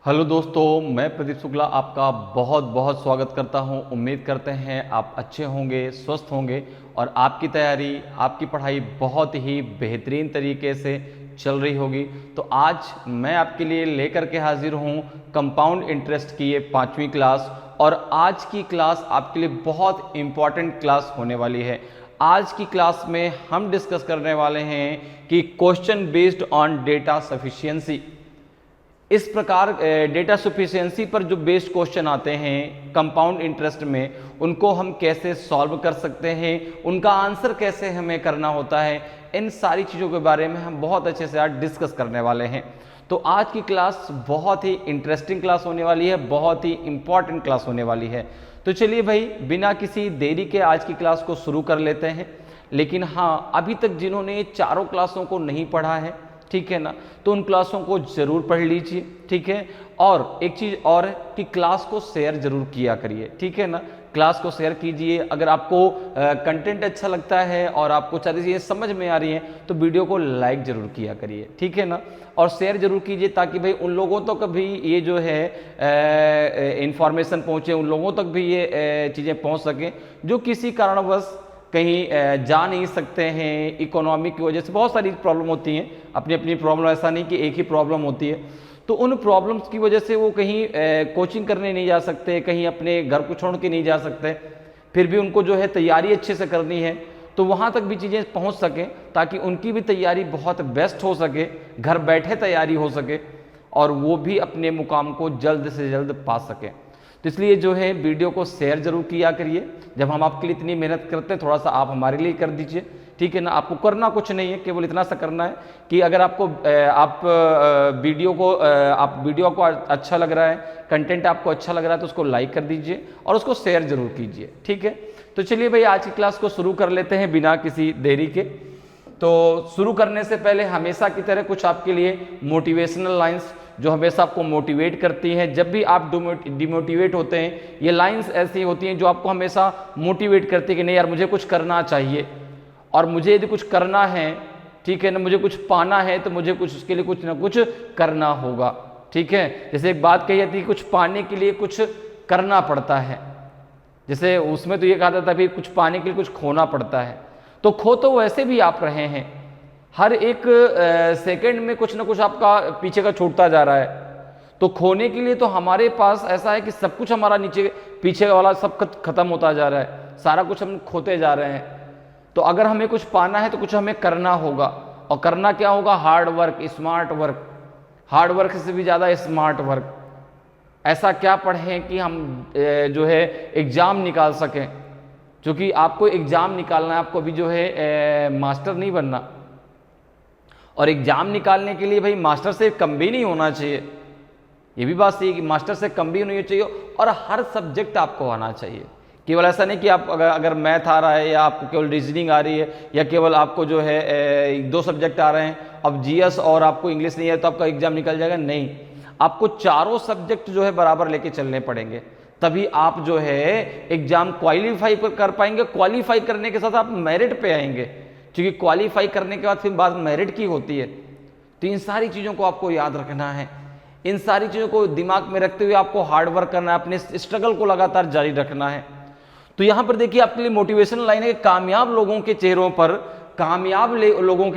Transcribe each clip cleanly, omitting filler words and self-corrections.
Hello दोस्तों, मैं प्रदीप शुक्ला आपका बहुत बहुत स्वागत करता हूं। उम्मीद करते हैं आप अच्छे होंगे, स्वस्थ होंगे और आपकी तैयारी, आपकी पढ़ाई बहुत ही बेहतरीन तरीके से चल रही होगी। तो आज मैं आपके लिए लेकर के हाजिर हूं कंपाउंड इंटरेस्ट की ये 5वीं क्लास। और आज की क्लास आपके लिए बहुत इम्पॉर्टेंट क्लास होने वाली है। आज की क्लास में हम डिस्कस करने वाले हैं कि question based on data sufficiency. इस प्रकार डेटा सफिशिएंसी पर जो बेस्ड क्वेश्चन आते हैं कंपाउंड इंटरेस्ट में, उनको हम कैसे सॉल्व कर सकते हैं, उनका आंसर कैसे हमें करना होता है, इन सारी चीज़ों के बारे में हम बहुत अच्छे से आज डिस्कस करने वाले हैं। तो आज की क्लास बहुत ही इंटरेस्टिंग क्लास होने वाली है, बहुत ही इंपॉर्टेंट क्लास होने वाली है। तो चलिए भाई, बिना किसी देरी के आज की क्लास को शुरू कर लेते हैं। लेकिन हाँ, अभी तक जिन्होंने चारों क्लासों को नहीं पढ़ा है, ठीक है ना, तो उन क्लासों को जरूर पढ़ लीजिए, ठीक है। और एक चीज और है कि क्लास को शेयर जरूर किया करिए, ठीक है ना। क्लास को शेयर कीजिए। अगर आपको कंटेंट अच्छा लगता है और आपको सारी चीज़ें समझ में आ रही हैं तो वीडियो को लाइक जरूर किया करिए, ठीक है ना। और शेयर जरूर कीजिए ताकि भाई उन लोगों तक भी ये जो है इंफॉर्मेशन पहुँचे, उन लोगों तक भी ये चीज़ें पहुँच सकें जो किसी कारणवश कहीं जा नहीं सकते हैं। इकोनॉमिक की वजह से बहुत सारी प्रॉब्लम होती हैं, अपनी अपनी प्रॉब्लम, ऐसा नहीं कि एक ही प्रॉब्लम होती है। तो उन प्रॉब्लम्स की वजह से वो कहीं कोचिंग करने नहीं जा सकते, कहीं अपने घर को छोड़ के नहीं जा सकते, फिर भी उनको जो है तैयारी अच्छे से करनी है, तो वहाँ तक भी चीज़ें पहुँच सकें ताकि उनकी भी तैयारी बहुत बेस्ट हो सके, घर बैठे तैयारी हो सके और वो भी अपने मुकाम को जल्द से जल्द पा सकें। तो इसलिए जो है वीडियो को शेयर जरूर किया करिए। जब हम आपके लिए इतनी मेहनत करते हैं, थोड़ा सा आप हमारे लिए कर दीजिए, ठीक है ना। आपको करना कुछ नहीं है, केवल इतना सा करना है कि अगर आपको वीडियो को अच्छा लग रहा है, कंटेंट आपको अच्छा लग रहा है, तो उसको लाइक कर दीजिए और उसको शेयर जरूर कीजिए, ठीक है। तो चलिए भाई, आज की क्लास को शुरू कर लेते हैं बिना किसी देरी के। तो शुरू करने से पहले हमेशा की तरह कुछ आपके लिए मोटिवेशनल लाइंस जो हमेशा आपको मोटिवेट करती हैं। जब भी आप डिमोटिवेट होते हैं, ये लाइंस ऐसी होती हैं जो आपको हमेशा मोटिवेट करती है कि नहीं यार, मुझे कुछ करना चाहिए और मुझे यदि कुछ करना है, ठीक है ना, मुझे कुछ पाना है तो मुझे कुछ उसके लिए कुछ ना कुछ करना होगा, ठीक है। जैसे एक बात कही जाती है, कुछ पाने के लिए कुछ करना पड़ता है। जैसे उसमें तो ये कहा जाता है कुछ पाने के लिए कुछ खोना पड़ता है। तो खो तो वैसे भी आप रहे हैं, हर एक सेकंड में कुछ ना कुछ आपका पीछे का छूटता जा रहा है। तो खोने के लिए तो हमारे पास ऐसा है कि सब कुछ हमारा नीचे पीछे वाला सब खत्म होता जा रहा है, सारा कुछ हम खोते जा रहे हैं। तो अगर हमें कुछ पाना है तो कुछ हमें करना होगा, और करना क्या होगा? Hard work, smart work. Hard work से भी ज़्यादा स्मार्ट वर्क। ऐसा क्या पढ़ें कि हम जो है एग्ज़ाम निकाल सकें, क्योंकि आपको एग्ज़ाम निकालना है, आपको अभी जो है मास्टर नहीं बनना। और एग्जाम निकालने के लिए भाई मास्टर से कम भी नहीं होना चाहिए, ये भी बात सही है कि मास्टर से कम भी नहीं चाहिए। और हर सब्जेक्ट आपको आना चाहिए। केवल ऐसा नहीं कि आप अगर मैथ आ रहा है या आपको केवल रीजनिंग आ रही है या केवल आपको जो है 2 सब्जेक्ट आ रहे हैं, अब जीएस और आपको इंग्लिश नहीं है तो आपका एग्जाम निकल जाएगा, नहीं। आपको चारों सब्जेक्ट जो है बराबर लेके चलने पड़ेंगे, तभी आप जो है एग्जाम क्वालिफाई कर पाएंगे। क्वालिफाई करने के साथ आप मेरिट पे आएंगे, क्योंकि क्वालिफाई करने के बाद फिर बात मेरिट की होती है। तो इन सारी चीज़ों को आपको याद रखना है, इन सारी चीज़ों को दिमाग में रखते हुए आपको हार्ड वर्क करना है, अपने स्ट्रगल को लगातार जारी रखना है। तो यहाँ पर देखिए आपके लिए मोटिवेशनल लाइन है कि कामयाब लोगों के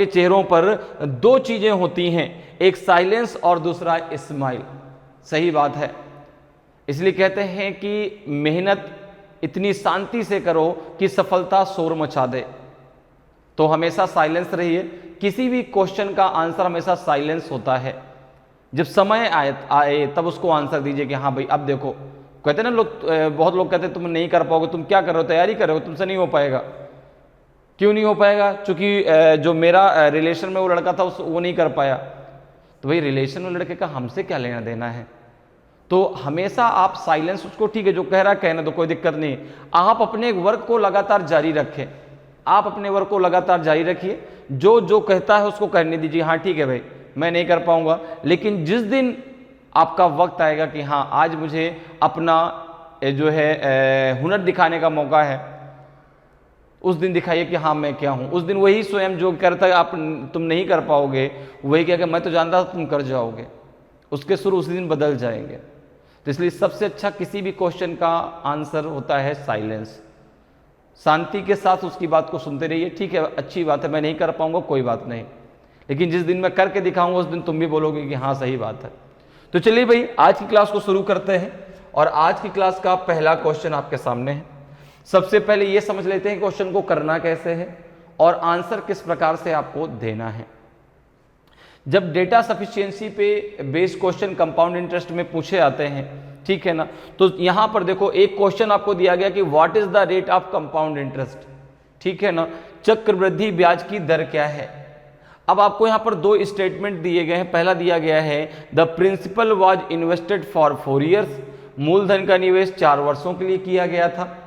चेहरों पर 2 चीज़ें होती हैं, एक साइलेंस और दूसरा स्माइल। सही बात है। इसलिए कहते हैं कि मेहनत इतनी शांति से करो कि सफलता शोर मचा दे। तो हमेशा साइलेंस रहिए, किसी भी क्वेश्चन का आंसर हमेशा साइलेंस होता है। जब समय आए तब उसको आंसर दीजिए कि हाँ भाई अब देखो। कहते हैं ना लोग, बहुत लोग कहते हैं तुम नहीं कर पाओगे, तुम क्या कर रहे हो, तैयारी कर रहे हो, तुमसे नहीं हो पाएगा। क्यों नहीं हो पाएगा? क्योंकि जो मेरा रिलेशन में वो लड़का था वो नहीं कर पाया। तो भाई रिलेशन में लड़के का हमसे क्या लेना देना है? तो हमेशा आप साइलेंस, उसको ठीक है जो कह रहा है कहने दो, कोई दिक्कत नहीं। आप अपने वर्क को लगातार जारी रखें, आप अपने वर्क को लगातार जारी रखिए। जो जो कहता है उसको करने दीजिए, हाँ ठीक है भाई मैं नहीं कर पाऊंगा, लेकिन जिस दिन आपका वक्त आएगा कि हाँ आज मुझे अपना जो है हुनर दिखाने का मौका है, उस दिन दिखाइए कि हाँ मैं क्या हूँ। उस दिन वही स्वयं जो करता है आप तुम नहीं कर पाओगे, वही क्या कि मैं तो जानता था तुम कर जाओगे। उसके सुर उसी दिन बदल जाएंगे। तो इसलिए सबसे अच्छा किसी भी क्वेश्चन का आंसर होता है साइलेंस। शांति के साथ उसकी बात को सुनते रहिए। ठीक है, अच्छी बात है, मैं नहीं कर पाऊंगा, कोई बात नहीं, लेकिन जिस दिन मैं करके दिखाऊंगा उस दिन तुम भी बोलोगे कि हाँ सही बात है। तो चलिए भाई, आज की क्लास को शुरू करते हैं। और आज की क्लास का पहला क्वेश्चन आपके सामने है। सबसे पहले ये समझ लेते हैं क्वेश्चन को करना कैसे है और आंसर किस प्रकार से आपको देना है। जब डेटा सफिशिएंसी पे बेस्ड क्वेश्चन कंपाउंड इंटरेस्ट में पूछे आते हैं, ठीक है ना, तो यहां पर देखो एक क्वेश्चन आपको दिया गया कि what is the rate of compound interest, ठीक है ना, चक्रवृद्धि ब्याज की दर क्या है। अब आपको यहां पर दो स्टेटमेंट दिए गए हैं। पहला दिया गया है the principal was invested for 4 years, मूलधन का निवेश 4 वर्षों के लिए किया गया था।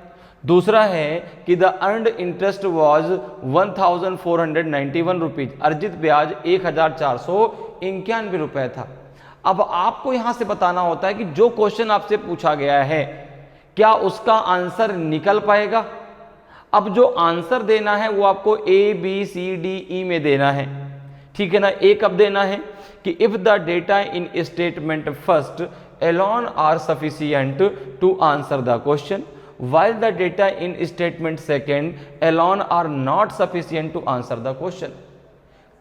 दूसरा है कि the earned interest was 1491 rupees, अर्जित ब्याज 1491 रुपए था। अब आपको यहां से बताना होता है कि जो क्वेश्चन आपसे पूछा गया है क्या उसका आंसर निकल पाएगा। अब जो आंसर देना है वो आपको A B C D E में देना है, ठीक है ना। एक अब देना है कि if the data in statement first alone are sufficient to answer the question, while the data in statement second alone are not sufficient to answer the question।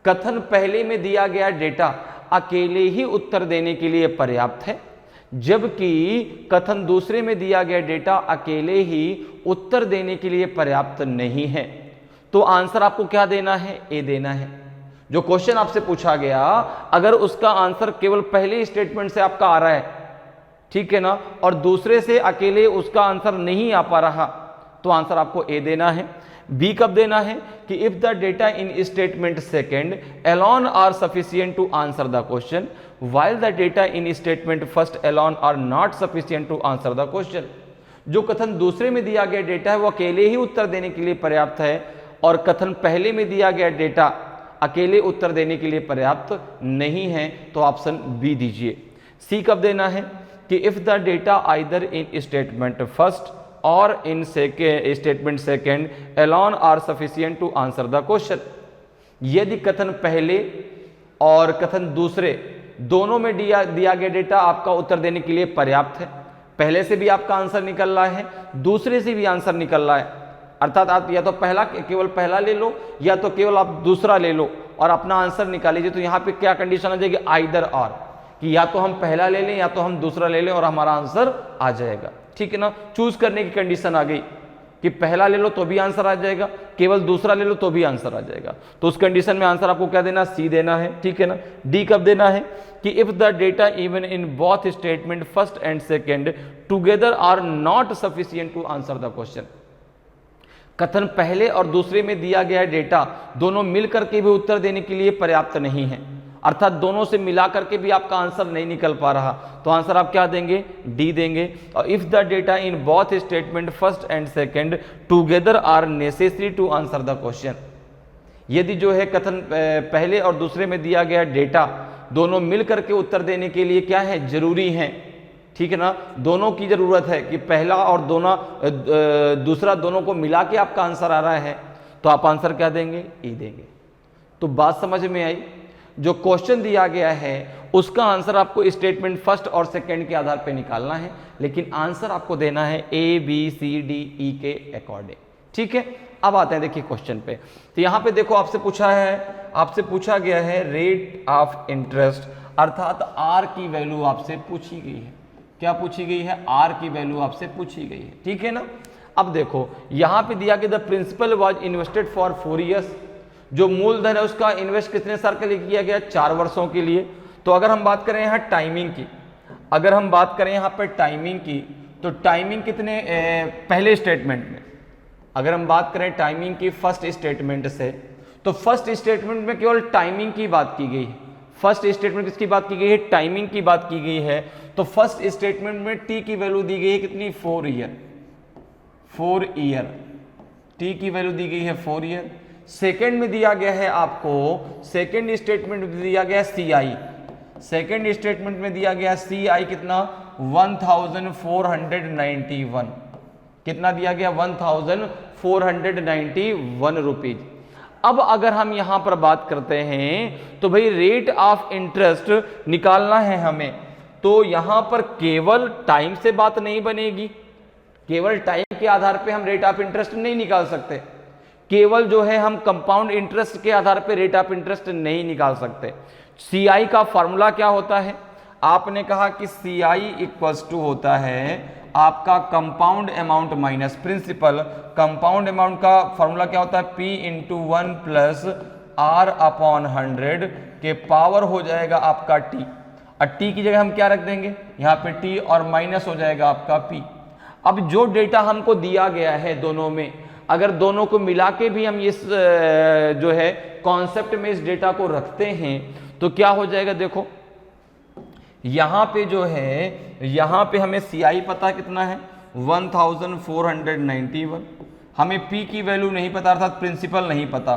कथन पहले में दिया गया डेटा अकेले ही उत्तर देने के लिए पर्याप्त है, जबकि कथन दूसरे में दिया गया डेटा अकेले ही उत्तर देने के लिए पर्याप्त नहीं है। तो आंसर आपको क्या देना है, ए देना है। जो क्वेश्चन आपसे पूछा गया अगर उसका आंसर केवल पहले स्टेटमेंट से आपका आ रहा है, ठीक है ना, और दूसरे से अकेले उसका आंसर नहीं आ पा रहा, तो आंसर आपको ए देना है। बी कब देना है कि if the data in statement second alone are sufficient to answer the question, while the data in statement first alone are not sufficient to answer the question. जो कथन दूसरे में दिया गया डेटा है वो अकेले ही उत्तर देने के लिए पर्याप्त है, और कथन पहले में दिया गया डेटा अकेले उत्तर देने के लिए पर्याप्त नहीं है, तो ऑप्शन बी दीजिए। सी कब देना है कि if the data either in statement first or in statement second alone are sufficient to answer the question. यदि कथन पहले और कथन दूसरे दोनों में दिया गया डेटा आपका उत्तर देने के लिए पर्याप्त है, पहले से भी आपका आंसर निकल रहा है, दूसरे से भी आंसर निकल रहा है, अर्थात आप या तो केवल पहला ले लो या तो केवल आप दूसरा ले लो और अपना आंसर निकाल लीजिए। तो यहां पे क्या कंडीशन आ जाएगी, आइदर और, कि या तो हम पहला ले लें या तो हम दूसरा ले लें और हमारा आंसर आ जाएगा, ठीक है ना। चूज करने की कंडीशन आ गई कि पहला ले लो तो भी आंसर आ जाएगा, केवल दूसरा ले लो तो भी आंसर आ जाएगा। तो उस कंडीशन में आंसर आपको क्या देना, सी देना है, ठीक है ना। डी कब देना है कि if the data even in both statement first and second together are not sufficient to answer the question. कथन पहले और दूसरे में दिया गया डेटा दोनों मिलकर के भी उत्तर देने के लिए पर्याप्त नहीं है, अर्थात दोनों से मिला करके भी आपका आंसर नहीं निकल पा रहा, तो आंसर आप क्या देंगे, डी देंगे। और if the data in both statement first and second together are necessary to answer the question. यदि जो है कथन पहले और दूसरे में दिया गया डेटा दोनों मिलकर के उत्तर देने के लिए क्या है, जरूरी है, ठीक है ना, दोनों की जरूरत है कि पहला और दूसरा दोनों को मिला के आपका आंसर आ रहा है, तो आप आंसर क्या देंगे, ई देंगे। तो बात समझ में आई। जो क्वेश्चन दिया गया है उसका आंसर आपको स्टेटमेंट फर्स्ट और सेकंड के आधार पे निकालना है, लेकिन आंसर आपको देना है A B C D E के अकॉर्डिंग, ठीक है। अब आते हैं देखिए क्वेश्चन पे। तो यहां पे देखो आपसे पूछा गया है रेट ऑफ इंटरेस्ट, अर्थात आर की वैल्यू आपसे पूछी गई है। क्या पूछी गई है, आर की वैल्यू आपसे पूछी गई है, ठीक है ना। अब देखो यहां पे दिया गया the principal was invested for 4 years, जो मूलधन है उसका इन्वेस्ट कितने साल के लिए किया गया, 4 वर्षों के लिए। तो अगर हम बात करें यहाँ टाइमिंग की, अगर हम बात करें यहाँ पर टाइमिंग की, तो टाइमिंग कितने पहले स्टेटमेंट में, अगर हम बात करें टाइमिंग की फर्स्ट स्टेटमेंट से, तो फर्स्ट स्टेटमेंट में केवल टाइमिंग की बात की गई है। फर्स्ट स्टेटमेंट किसकी बात की गई है, टाइमिंग की बात की गई है। तो फर्स्ट स्टेटमेंट में टी की वैल्यू दी गई है कितनी, 4 ईयर, टी की वैल्यू दी गई है 4 ईयर। सेकेंड में दिया गया है आपको, सेकेंड स्टेटमेंट में दिया गया सी आई, सेकेंड स्टेटमेंट में दिया गया सी आई कितना, 1491, कितना दिया गया, 1491 रुपीज। अब अगर हम यहां पर बात करते हैं तो भाई रेट ऑफ इंटरेस्ट निकालना है हमें, तो यहां पर केवल टाइम से बात नहीं बनेगी, केवल टाइम के आधार पे हम रेट ऑफ इंटरेस्ट नहीं निकाल सकते, केवल जो है हम कंपाउंड इंटरेस्ट के आधार पे रेट ऑफ इंटरेस्ट नहीं निकाल सकते। सीआई का फॉर्मूला क्या होता है, आपने कहा कि सीआई इक्वल्स टू होता है आपका compound amount minus principal. Compound amount का फॉर्मूला क्या होता है, P into 1 plus R upon 100 के पावर हो जाएगा आपका T, और T की जगह हम क्या रख देंगे यहाँ पे T, और माइनस हो जाएगा आपका P। अब जो डेटा हमको दिया गया है दोनों में, अगर दोनों को मिला के भी हम इस जो है कॉन्सेप्ट में इस डेटा को रखते हैं तो क्या हो जाएगा, देखो यहां पे जो है, यहां पे हमें CI पता कितना है 1491, हमें P की वैल्यू नहीं पता अर्थात प्रिंसिपल नहीं पता,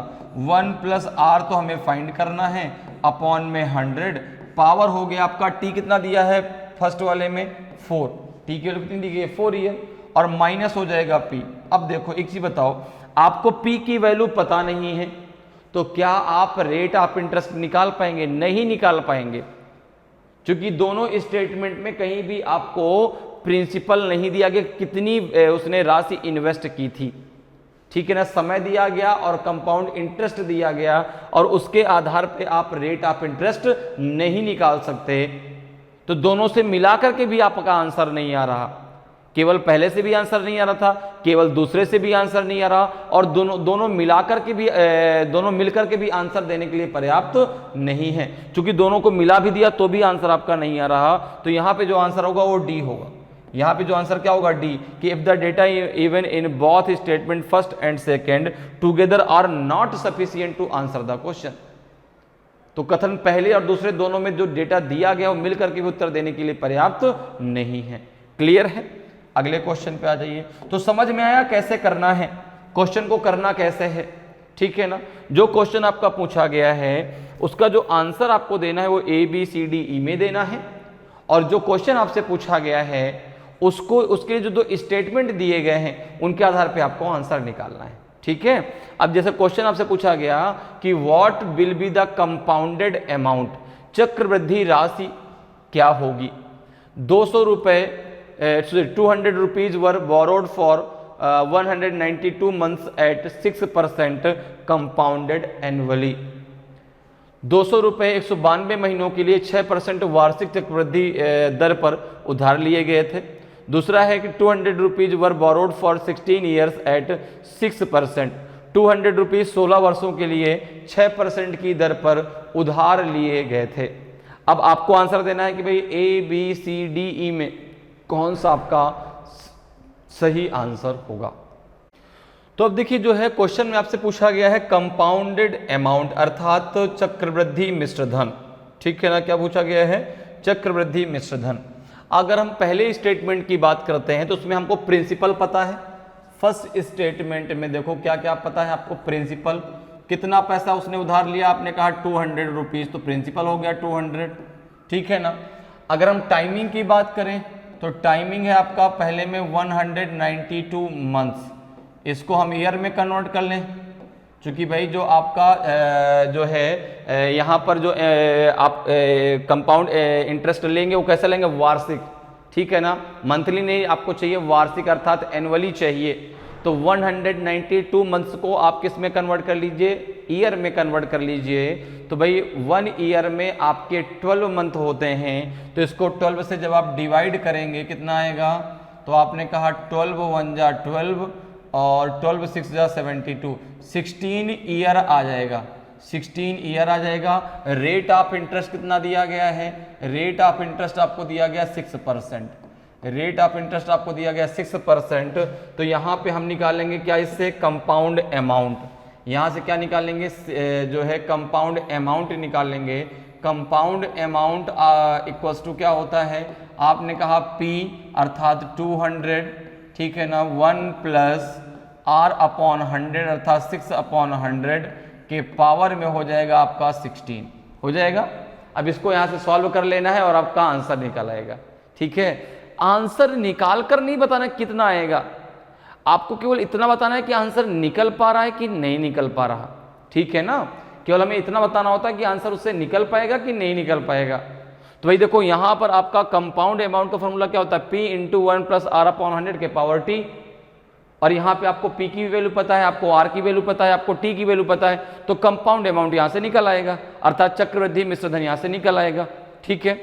1 प्लस R तो हमें फाइंड करना है, अपॉन में 100, पावर हो गया आपका T कितना दिया है फर्स्ट वाले में 4, T की वैल्यू कितनी दी गई है 4 ही है, और माइनस हो जाएगा P। अब देखो एक चीज बताओ, आपको P की वैल्यू पता नहीं है तो क्या आप रेट ऑफ इंटरेस्ट निकाल पाएंगे, नहीं निकाल पाएंगे, क्योंकि दोनों स्टेटमेंट में कहीं भी आपको प्रिंसिपल नहीं दिया गया कितनी उसने राशि इन्वेस्ट की थी, ठीक है ना, समय दिया गया और कंपाउंड इंटरेस्ट दिया गया, और उसके आधार पे आप रेट ऑफ इंटरेस्ट नहीं निकाल सकते। तो दोनों से मिलाकर के भी आपका आंसर नहीं आ रहा, केवल पहले से भी आंसर नहीं आ रहा था, केवल दूसरे से भी आंसर नहीं आ रहा, और दोनों मिलाकर के भी दोनों मिलकर के भी आंसर देने के लिए पर्याप्त नहीं है, क्योंकि दोनों को मिला भी दिया तो भी आंसर आपका नहीं आ रहा। तो यहाँ पे जो आंसर होगा वो डी होगा, यहाँ पे जो आंसर क्या होगा डी, कि if the data even in both statement first and second together are not sufficient to answer the question. तो कथन पहले और दूसरे दोनों में जो डेटा दिया गया वो मिलकर के भी उत्तर देने के लिए पर्याप्त नहीं है। क्लियर है, अगले क्वेश्चन पे आ जाइए। तो समझ में आया कैसे करना है, क्वेश्चन को करना कैसे है, ठीक है ना। जो क्वेश्चन आपका पूछा गया है उसका जो आंसर आपको देना है वो ABCDE में देना है, और जो क्वेश्चन आपसे पूछा गया है उसको उसके जो दो स्टेटमेंट दिए गए हैं उनके आधार पे आपको आंसर निकालना है, ठीक है। अब जैसे क्वेश्चन आपसे पूछा गया कि what will be the compounded amount, चक्रवृद्धि राशि क्या होगी, 200 रुपए 200 rupees were borrowed for 192 months at 6% compounded annually. 200 रुपए 192 महीनों के लिए 6% वार्षिक चक्रवृद्धि दर पर उधार लिए गए थे। दूसरा है कि 200 rupees were borrowed for 16 years at 6%, 200 rupees 16 वर्षों के लिए 6% की दर पर उधार लिए गए थे। अब आपको आंसर देना है कि भाई ABCDE में कौन सा आपका सही आंसर होगा। तो अब देखिए जो है क्वेश्चन में आपसे पूछा गया है कंपाउंडेड अमाउंट अर्थात चक्रवृद्धि मिश्र धन, ठीक है ना। क्या पूछा गया है, चक्रवृद्धि मिश्र धन। अगर हम पहले स्टेटमेंट की बात करते हैं तो उसमें हमको प्रिंसिपल पता है। फर्स्ट स्टेटमेंट में देखो क्या क्या पता है आपको, प्रिंसिपल कितना पैसा उसने उधार लिया, आपने कहा 200 रुपीज, तो प्रिंसिपल हो गया 200, ठीक है ना। अगर हम टाइमिंग की बात करें तो टाइमिंग है आपका पहले में 192 मंथ्स, इसको हम ईयर में कन्वर्ट कर लें, क्योंकि भाई जो आपका जो है यहाँ पर जो आप कंपाउंड इंटरेस्ट लेंगे वो कैसे लेंगे, वार्षिक, ठीक है ना, मंथली नहीं आपको चाहिए, वार्षिक अर्थात एनुअली चाहिए। तो 192 मंथ्स को आप किस में कन्वर्ट कर लीजिए, ईयर में कन्वर्ट कर लीजिए। तो भाई 1 ईयर में आपके 12 मंथ होते हैं, तो इसको 12 से जब आप डिवाइड करेंगे कितना आएगा, तो आपने कहा 12 1 जा 12 और 12 6 जा 72, 16 ईयर आ जाएगा, 16 ईयर आ जाएगा। रेट ऑफ इंटरेस्ट कितना दिया गया है, रेट ऑफ इंटरेस्ट आपको दिया गया 6%, रेट ऑफ इंटरेस्ट आपको दिया गया 6%। तो यहाँ पे हम निकालेंगे क्या, इससे कंपाउंड अमाउंट, यहाँ से क्या निकालेंगे जो है कंपाउंड अमाउंट निकालेंगे। कंपाउंड अमाउंट इक्वल्स टू क्या होता है, आपने कहा P अर्थात 200, ठीक है ना, 1 प्लस R अपॉन 100 अर्थात 6 अपॉन 100 के पावर में हो जाएगा आपका 16 हो जाएगा। अब इसको यहाँ से सॉल्व कर लेना है और आपका आंसर निकल आएगा, ठीक है। आंसर निकाल कर नहीं बताना कितना आएगा, आपको केवल इतना बताना है कि आंसर निकल पा रहा है कि नहीं निकल पा रहा, ठीक है ना, केवल हमें इतना बताना होता है कि आंसर उससे निकल पाएगा कि नहीं निकल पाएगा। तो भाई देखो यहाँ पर आपका कंपाउंड अमाउंट का फॉर्मूला क्या होता है, P इंटू 1 प्लस R/100 के पावर T, और यहाँ पे आपको P की वैल्यू पता है, आपको R की वैल्यू पता है, आपको T की वैल्यू पता है, तो कंपाउंड अमाउंट यहाँ से निकल आएगा, अर्थात चक्रवृद्धि मिश्र धन यहाँ से निकल आएगा। ठीक है,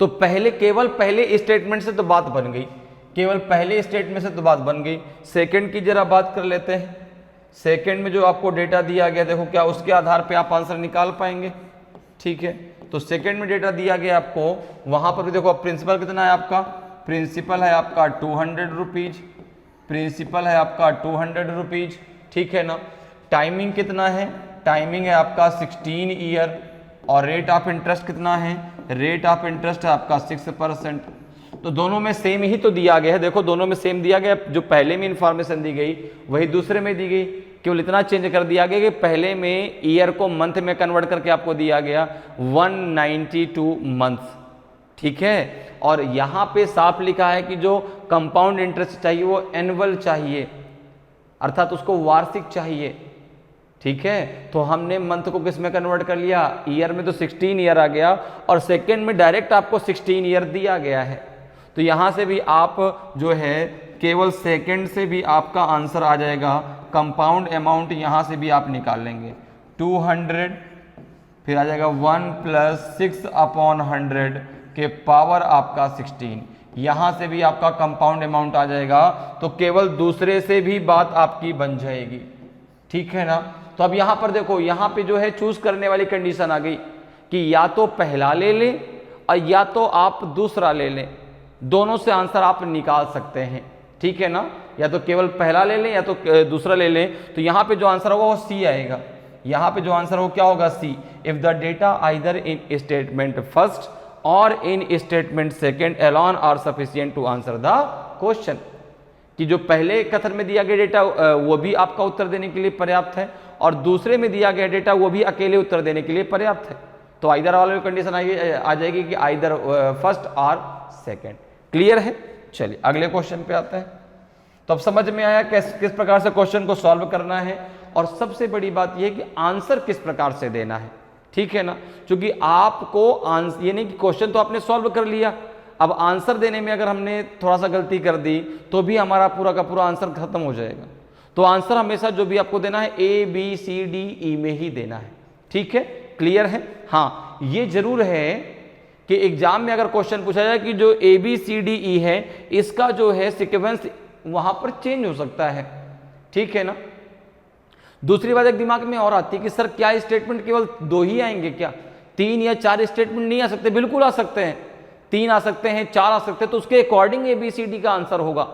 तो केवल पहले स्टेटमेंट से तो बात बन गई, केवल पहले स्टेटमेंट से तो बात बन गई। सेकंड की जरा बात कर लेते हैं। सेकंड में जो आपको डेटा दिया गया, देखो क्या उसके आधार पे आप आंसर निकाल पाएंगे। ठीक है, तो सेकंड में डेटा दिया गया आपको, वहां पर भी देखो प्रिंसिपल कितना है आपका, प्रिंसिपल है आपका 200 रुपीज, प्रिंसिपल है आपका 200 रुपीज। ठीक है ना, टाइमिंग कितना है, टाइमिंग है आपका 16 ईयर, और रेट ऑफ इंटरेस्ट कितना है, रेट ऑफ इंटरेस्ट है आपका 6%। तो दोनों में सेम ही तो दिया गया है, देखो दोनों में सेम दिया गया, जो पहले में इंफॉर्मेशन दी गई वही दूसरे में दी गई, केवल इतना चेंज कर दिया गया कि पहले में ईयर को मंथ में कन्वर्ट करके आपको दिया गया 192 मंथ। ठीक है, और यहां पे साफ लिखा है कि जो कंपाउंड इंटरेस्ट चाहिए वो एनुअल चाहिए, अर्थात उसको वार्षिक चाहिए। ठीक है, तो हमने मंथ को किस में कन्वर्ट कर लिया, ईयर में, तो 16 ईयर आ गया, और सेकेंड में डायरेक्ट आपको 16 ईयर दिया गया है। तो यहां से भी आप जो है केवल सेकेंड से भी आपका आंसर आ जाएगा, कंपाउंड अमाउंट यहां से भी आप निकाल लेंगे 200, फिर आ जाएगा 1 प्लस 6/100 के पावर आपका 16, यहां से भी आपका कंपाउंड अमाउंट आ जाएगा। तो केवल दूसरे से भी बात आपकी बन जाएगी। ठीक है ना, तो अब यहां पर देखो, यहां पे जो है चूज करने वाली कंडीशन आ गई कि या तो पहला ले लें और या तो आप दूसरा ले लें, दोनों से आंसर आप निकाल सकते हैं। ठीक है ना, या तो केवल पहला ले लें या तो दूसरा ले लें। तो यहाँ पे जो आंसर होगा वो सी आएगा, यहाँ पे जो आंसर होगा क्या होगा, C. If the data either in statement first or in statement second alone are sufficient to answer the question, कि जो पहले कथन में दिया गया डेटा वो भी आपका उत्तर देने के लिए पर्याप्त है, और दूसरे में दिया गया डेटा वो भी अकेले उत्तर देने के लिए पर्याप्त है। तो आइदर वाले कंडीशन आ जाएगी कि आइदर फर्स्ट और सेकेंड। क्लियर है, चलिए अगले क्वेश्चन पे आते हैं। तो अब समझ में आया किस प्रकार से क्वेश्चन को सॉल्व करना है, और सबसे बड़ी बात यह है कि आंसर किस प्रकार से देना है। ठीक है ना, क्योंकि आपको आंसर, ये नहीं कि क्वेश्चन तो आपने सॉल्व कर लिया, अब आंसर देने में अगर हमने थोड़ा सा गलती कर दी तो भी हमारा पूरा का पूरा आंसर खत्म हो जाएगा। तो आंसर हमेशा जो भी आपको देना है ABCDE में ही देना है। ठीक है, क्लियर है। हाँ, ये जरूर है कि एग्जाम में अगर क्वेश्चन पूछा जाए कि जो ABCDE है इसका जो है सीक्वेंस वहां पर चेंज हो सकता है। ठीक है ना, दूसरी बात एक दिमाग में और आती है कि सर क्या स्टेटमेंट केवल 2 ही आएंगे क्या, 3 या 4 स्टेटमेंट नहीं आ सकते? बिल्कुल आ सकते हैं, 3 आ सकते हैं, 4 आ सकते हैं, तो उसके अकॉर्डिंग ABCD का आंसर होगा।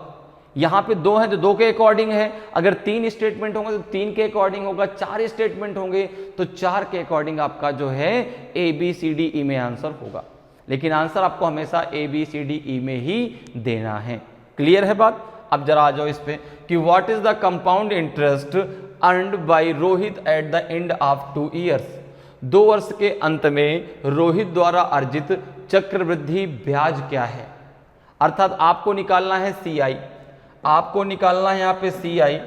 यहां पे 2 है तो 2 के अकॉर्डिंग है, अगर 3 स्टेटमेंट होंगे तो 3 के अकॉर्डिंग होगा, 4 स्टेटमेंट होंगे तो 4 के अकॉर्डिंग आपका जो है ABCDE में आंसर होगा। लेकिन आंसर आपको हमेशा ABCDE में ही देना है। क्लियर है बात। अब जरा आ जाओ इस पे कि what is the compound interest earned bye Rohit eight the end of 2 years. 2 वर्ष के अंत में रोहित द्वारा अर्जित चक्रवृद्धि ब्याज क्या है। अर्थात आपको निकालना है CI, आपको निकालना है यहाँ पे CI,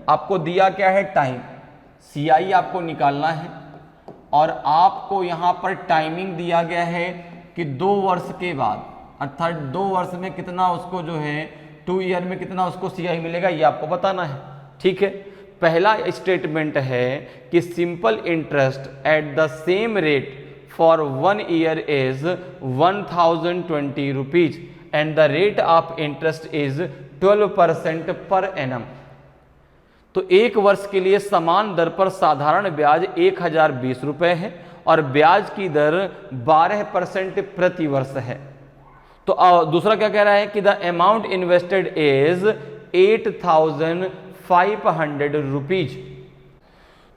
आपको दिया क्या है टाइम, CI आपको निकालना है, और आपको यहाँ पर टाइमिंग दिया गया है कि 2 वर्ष के बाद, अर्थात 2 वर्ष में कितना उसको जो है 2 ईयर में कितना उसको CI मिलेगा, ये आपको बताना है। ठीक है, पहला स्टेटमेंट है कि simple interest at the same rate for 1 year is 1020 rupees and the rate of interest is 12% per annum. तो 1 वर्ष के लिए समान दर पर साधारण ब्याज 1020 रुपए है और ब्याज की दर 12% प्रति वर्ष है। तो दूसरा क्या कह रहा है कि the amount invested is 8500 rupees.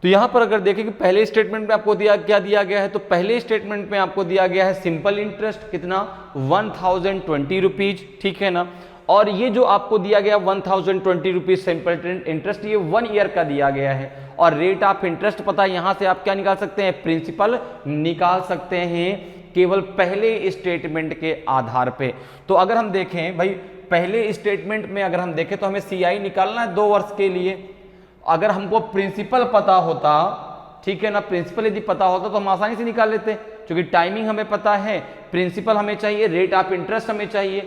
तो यहां पर अगर देखें कि पहले स्टेटमेंट में आपको क्या दिया गया है, तो पहले स्टेटमेंट में आपको दिया गया है सिंपल इंटरेस्ट कितना 1020 रुपीज। ठीक है ना, और ये जो आपको दिया गया 1020 रुपीज सिंपल इंटरेस्ट, ये 1 ईयर का दिया गया है, और रेट ऑफ इंटरेस्ट पता है, यहां से आप क्या निकाल सकते हैं, प्रिंसिपल निकाल सकते हैं केवल पहले स्टेटमेंट के आधार पे। तो अगर हम देखें भाई पहले स्टेटमेंट में अगर हम देखें तो हमें CI निकालना है 2 वर्ष के लिए, अगर हमको प्रिंसिपल पता होता, ठीक है ना, प्रिंसिपल यदि पता होता तो हम आसानी से निकाल लेते, क्योंकि टाइमिंग हमें पता है, प्रिंसिपल हमें चाहिए, रेट ऑफ इंटरेस्ट हमें चाहिए।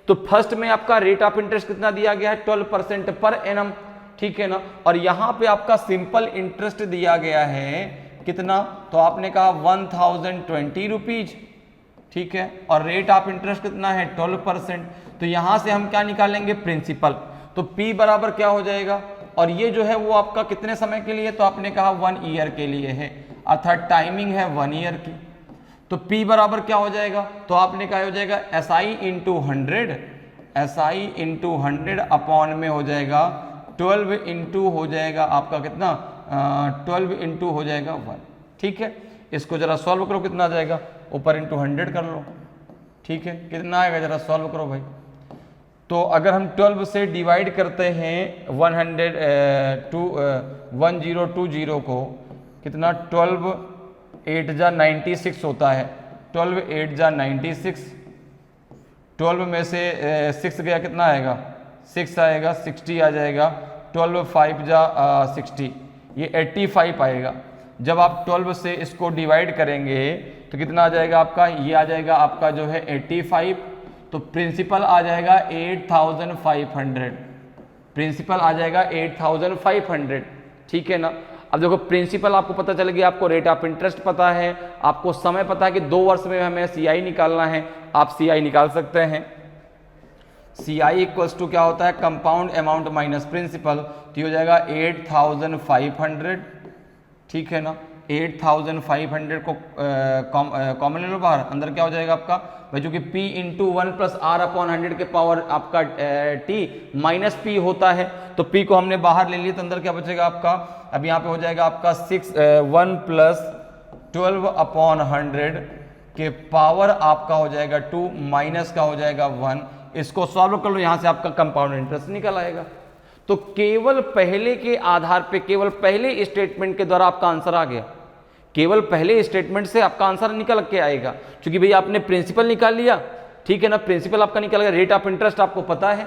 तो फर्स्ट में आपका रेट ऑफ इंटरेस्ट कितना दिया गया है 12% पर एनम, ठीक है ना, और यहां पे आपका सिंपल इंटरेस्ट दिया गया है कितना, तो आपने कहा 1020 रुपीज, ठीक है, और रेट ऑफ इंटरेस्ट कितना है 12%। तो यहां से हम क्या निकालेंगे प्रिंसिपल, तो P बराबर क्या हो जाएगा, और ये जो है वो आपका कितने समय के लिए, तो आपने कहा 1 ईयर के लिए है, अर्थात टाइमिंग है 1 ईयर की। तो P बराबर क्या हो जाएगा, तो आपने कहा हो जाएगा SI into 100, SI into 100 upon में हो जाएगा 12 इंटू हो जाएगा आपका कितना 12 इंटू हो जाएगा 1, ठीक है। इसको जरा सॉल्व करो, कितना आ जाएगा, ऊपर इंटू 100 कर लो, ठीक है, कितना आएगा जरा सॉल्व करो भाई। तो अगर हम 12 से डिवाइड करते हैं 1020 को, कितना 12 8 जा 96 होता है, 12 8 जा 96, 12 में से 6 गया कितना आएगा 6 आएगा, 60 आ जाएगा, 12 5 जा 60, ये 85 आएगा। जब आप 12 से इसको डिवाइड करेंगे तो कितना आ जाएगा आपका, ये आ जाएगा आपका जो है 85, तो प्रिंसिपल आ जाएगा 8500, प्रिंसिपल आ जाएगा 8500, ठीक है ना। अब देखो प्रिंसिपल आपको पता चल गया, आपको रेट ऑफ इंटरेस्ट पता है, आपको समय पता है कि 2 वर्ष में हमें CI निकालना है, आप CI निकाल सकते हैं। CI इक्वल्स टू क्या होता है, कंपाउंड अमाउंट माइनस प्रिंसिपल, तो हो जाएगा 8500, ठीक है ना। 8500 को कॉमन ले लो बाहर, अंदर क्या हो जाएगा आपका भाई, जो कि P into 1 plus R upon 100 के पावर आपका T माइनस P होता है, तो P को हमने बाहर ले लिया, तो अंदर क्या बचेगा आपका, अब यहाँ पे हो जाएगा आपका 1 प्लस 12 अपॉन 100 के पावर आपका हो जाएगा 2 माइनस का हो जाएगा 1, इसको सॉल्व कर लो, यहाँ से आपका कंपाउंड इंटरेस्ट निकल आएगा। तो केवल पहले के आधार पे, केवल पहले स्टेटमेंट के द्वारा आपका आंसर आ गया, केवल पहले स्टेटमेंट से आपका आंसर निकल के आएगा, क्योंकि भाई आपने प्रिंसिपल निकाल लिया, ठीक है ना, प्रिंसिपल आपका निकल गया, रेट ऑफ इंटरेस्ट आपको पता है,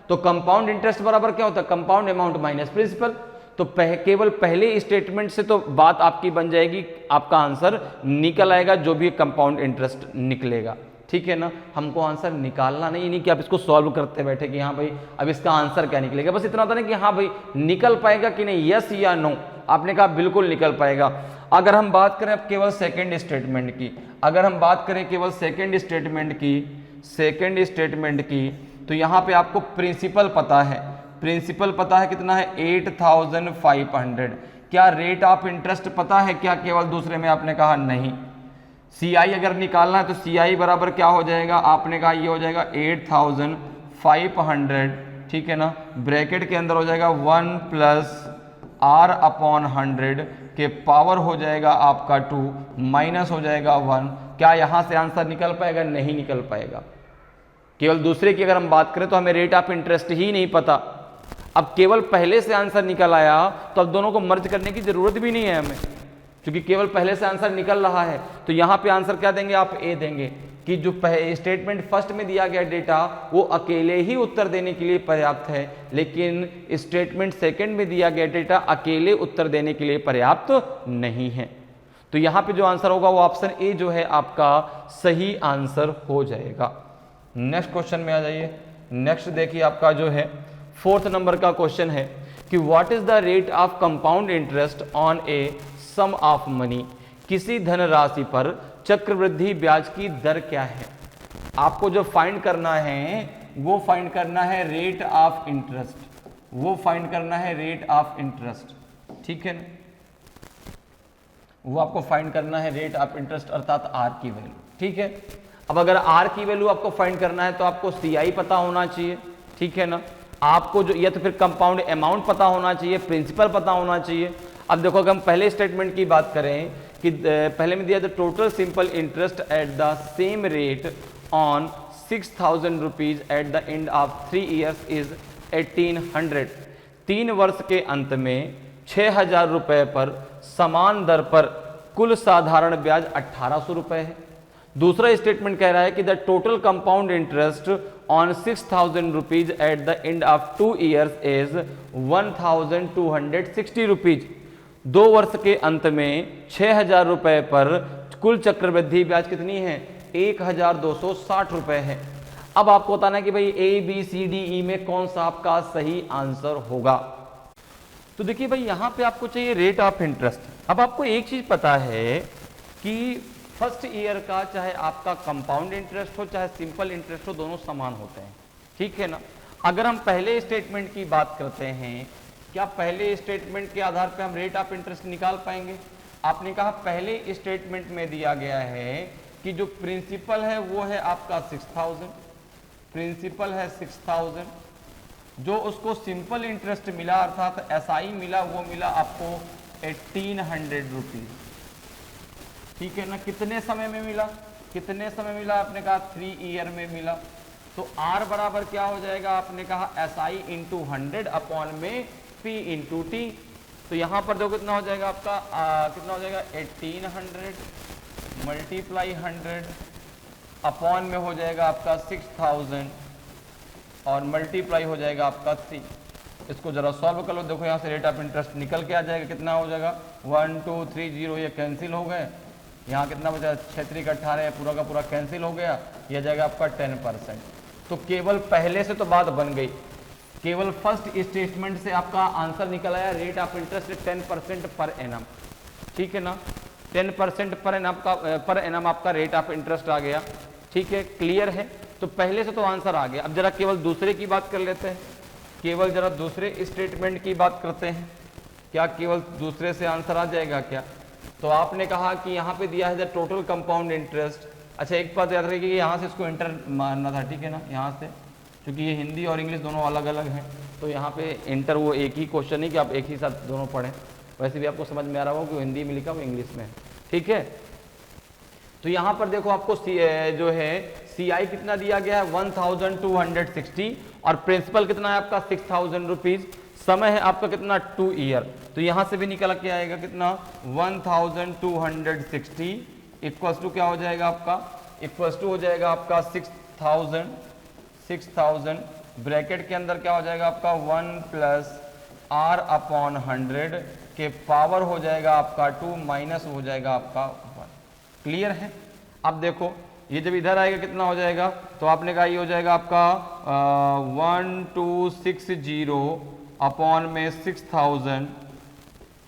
तो कंपाउंड इंटरेस्ट बराबर क्या होता है, कंपाउंड अमाउंट माइनस प्रिंसिपल। तो केवल पहले स्टेटमेंट से तो बात आपकी बन जाएगी, आपका आंसर निकल आएगा, जो भी कंपाउंड इंटरेस्ट निकलेगा, ठीक है ना। हमको आंसर निकालना नहीं कि आप इसको सॉल्व करते बैठे कि हाँ भाई अब इसका आंसर क्या निकलेगा, बस इतना होता नहीं कि हाँ भाई निकल पाएगा कि नहीं, यस या नो, आपने कहा बिल्कुल निकल पाएगा। अगर हम बात करें अब केवल सेकंड स्टेटमेंट की, अगर हम बात करें केवल सेकंड स्टेटमेंट की, तो यहाँ पे आपको प्रिंसिपल पता है, प्रिंसिपल पता है कितना है 8500, क्या रेट ऑफ इंटरेस्ट पता है क्या, केवल दूसरे में आपने कहा नहीं। CI अगर निकालना है तो CI बराबर क्या हो जाएगा, आपने कहा ये हो जाएगा 8500, ठीक है ना, ब्रैकेट के अंदर हो जाएगा 1 प्लस R अपॉन 100 के पावर हो जाएगा आपका 2 माइनस हो जाएगा 1। क्या यहाँ से आंसर निकल पाएगा, नहीं निकल पाएगा। केवल दूसरे की अगर हम बात करें तो हमें रेट ऑफ इंटरेस्ट ही नहीं पता, अब केवल पहले से आंसर निकल आया तो अब दोनों को मर्ज करने की जरूरत भी नहीं है हमें, क्योंकि केवल पहले से आंसर निकल रहा है। तो यहाँ पे आंसर क्या देंगे आप, ए देंगे, कि जो स्टेटमेंट फर्स्ट में दिया गया डेटा वो अकेले ही उत्तर देने के लिए पर्याप्त है, लेकिन स्टेटमेंट सेकंड में दिया गया डेटा अकेले उत्तर देने के लिए पर्याप्त नहीं है। तो यहाँ पे जो आंसर होगा वो ऑप्शन ए जो है आपका सही आंसर हो जाएगा। नेक्स्ट क्वेश्चन में आ जाइए। नेक्स्ट देखिए आपका जो है 4th नंबर का क्वेश्चन है कि what is the rate of compound interest on a sum of money, किसी धनराशि पर चक्रवृद्धि ब्याज की दर क्या है। आपको जो फाइंड करना है वो फाइंड करना है रेट ऑफ इंटरेस्ट, वो फाइंड करना है रेट ऑफ इंटरेस्ट, ठीक है ना, वो आपको फाइंड करना है रेट ऑफ इंटरेस्ट अर्थात आर की वैल्यू, ठीक है। अब अगर आर की वैल्यू आपको फाइंड करना है तो आपको CI पता होना चाहिए, ठीक है ना, आपको जो या तो फिर कंपाउंड अमाउंट पता होना चाहिए, प्रिंसिपल पता होना चाहिए। अब देखो अगर हम पहले स्टेटमेंट की बात करें कि पहले में दिया था total simple interest at the same rate on 6000 rupees at the end of 3 years is 1800। 3 वर्ष के अंत में 6000 रुपए पर समान दर पर कुल साधारण ब्याज 1800 रुपए है। दूसरा स्टेटमेंट कह रहा है कि the total compound interest on 6,000 rupees at the end of 2 years is 1,260 rupees. 2 वर्ष के अंत में 6,000 रुपए पर कुल चक्रवृद्धि ब्याज कितनी है? 1,260 रुपए है। अब आपको बताना है कि भाई A B C D E में कौन सा आपका सही आंसर होगा। तो देखिए भाई यहाँ पे आपको चाहिए रेट ऑफ इंटरेस्ट। अब आपको एक चीज पता है कि फर्स्ट ईयर का चाहे आपका कंपाउंड इंटरेस्ट हो चाहे सिंपल इंटरेस्ट हो, दोनों समान होते हैं, ठीक है ना। अगर हम पहले स्टेटमेंट की बात करते हैं, क्या पहले स्टेटमेंट के आधार पे हम रेट ऑफ इंटरेस्ट निकाल पाएंगे? आपने कहा पहले स्टेटमेंट में दिया गया है कि जो प्रिंसिपल है वो है आपका 6,000, प्रिंसिपल है 6,000, जो उसको सिंपल इंटरेस्ट मिला अर्थात एसआई मिला वो मिला आपको 1,800 रुपीज, ठीक है ना। कितने समय में मिला? कितने समय मिला? आपने कहा 3 ईयर में मिला। तो R बराबर क्या हो जाएगा? आपने कहा SI इंटू 100 अपॉन में P इंटू टी। तो यहां पर देखो कितना हो जाएगा आपका कितना हो जाएगा 1,800 मल्टीप्लाई 100 अपॉन में हो जाएगा आपका 6,000 और मल्टीप्लाई हो जाएगा आपका 3। इसको जरा सॉल्व कर लो। देखो यहाँ से रेट ऑफ इंटरेस्ट निकल के आ जाएगा, कितना हो जाएगा 1 2 3 0, ये कैंसिल हो गए। यहाँ कितना बचा 6 3 18, पूरा का पूरा कैंसिल हो गया। यह जाएगा आपका 10%। तो केवल पहले से तो बात बन गई, केवल फर्स्ट स्टेटमेंट से आपका आंसर निकल आया rate of interest 10% per annum, ठीक है ना। 10% पर एनम आपका रेट ऑफ इंटरेस्ट आ गया, ठीक है, क्लियर है। तो पहले से तो आंसर आ गया। अब जरा केवल दूसरे की बात कर लेते हैं, केवल जरा दूसरे स्टेटमेंट की बात करते हैं। क्या केवल दूसरे से आंसर आ जाएगा क्या? तो आपने कहा कि यहाँ पे दिया है द टोटल कंपाउंड इंटरेस्ट। अच्छा एक बात याद रखिए कि यहाँ से इसको इंटर मारना था, ठीक है ना। यहाँ से क्योंकि ये हिंदी और इंग्लिश दोनों अलग अलग हैं, तो यहाँ पे इंटर वो एक ही क्वेश्चन नहीं कि आप एक ही साथ दोनों पढ़ें। वैसे भी आपको समझ में आ रहा हो कि हिंदी में लिखा वो इंग्लिश में है, ठीक है। तो यहाँ पर देखो आपको जो है CI कितना दिया गया है 1,260 और प्रिंसिपल कितना है आपका 6,000 रुपीज। समय है आपका कितना 2 ईयर। तो यहां से भी निकल के आएगा कितना 1,260 इक्वल्स टू क्या हो जाएगा आपका, इक्वल्स टू हो जाएगा आपका 6,000 ब्रैकेट के अंदर क्या हो जाएगा आपका 1 प्लस R अपॉन 100 के पावर हो जाएगा आपका 2 माइनस हो जाएगा आपका 1। क्लियर है। अब देखो ये जब इधर आएगा कितना हो जाएगा, तो आपने कहा ये हो जाएगा आपका 1,260 अपॉन में 6,000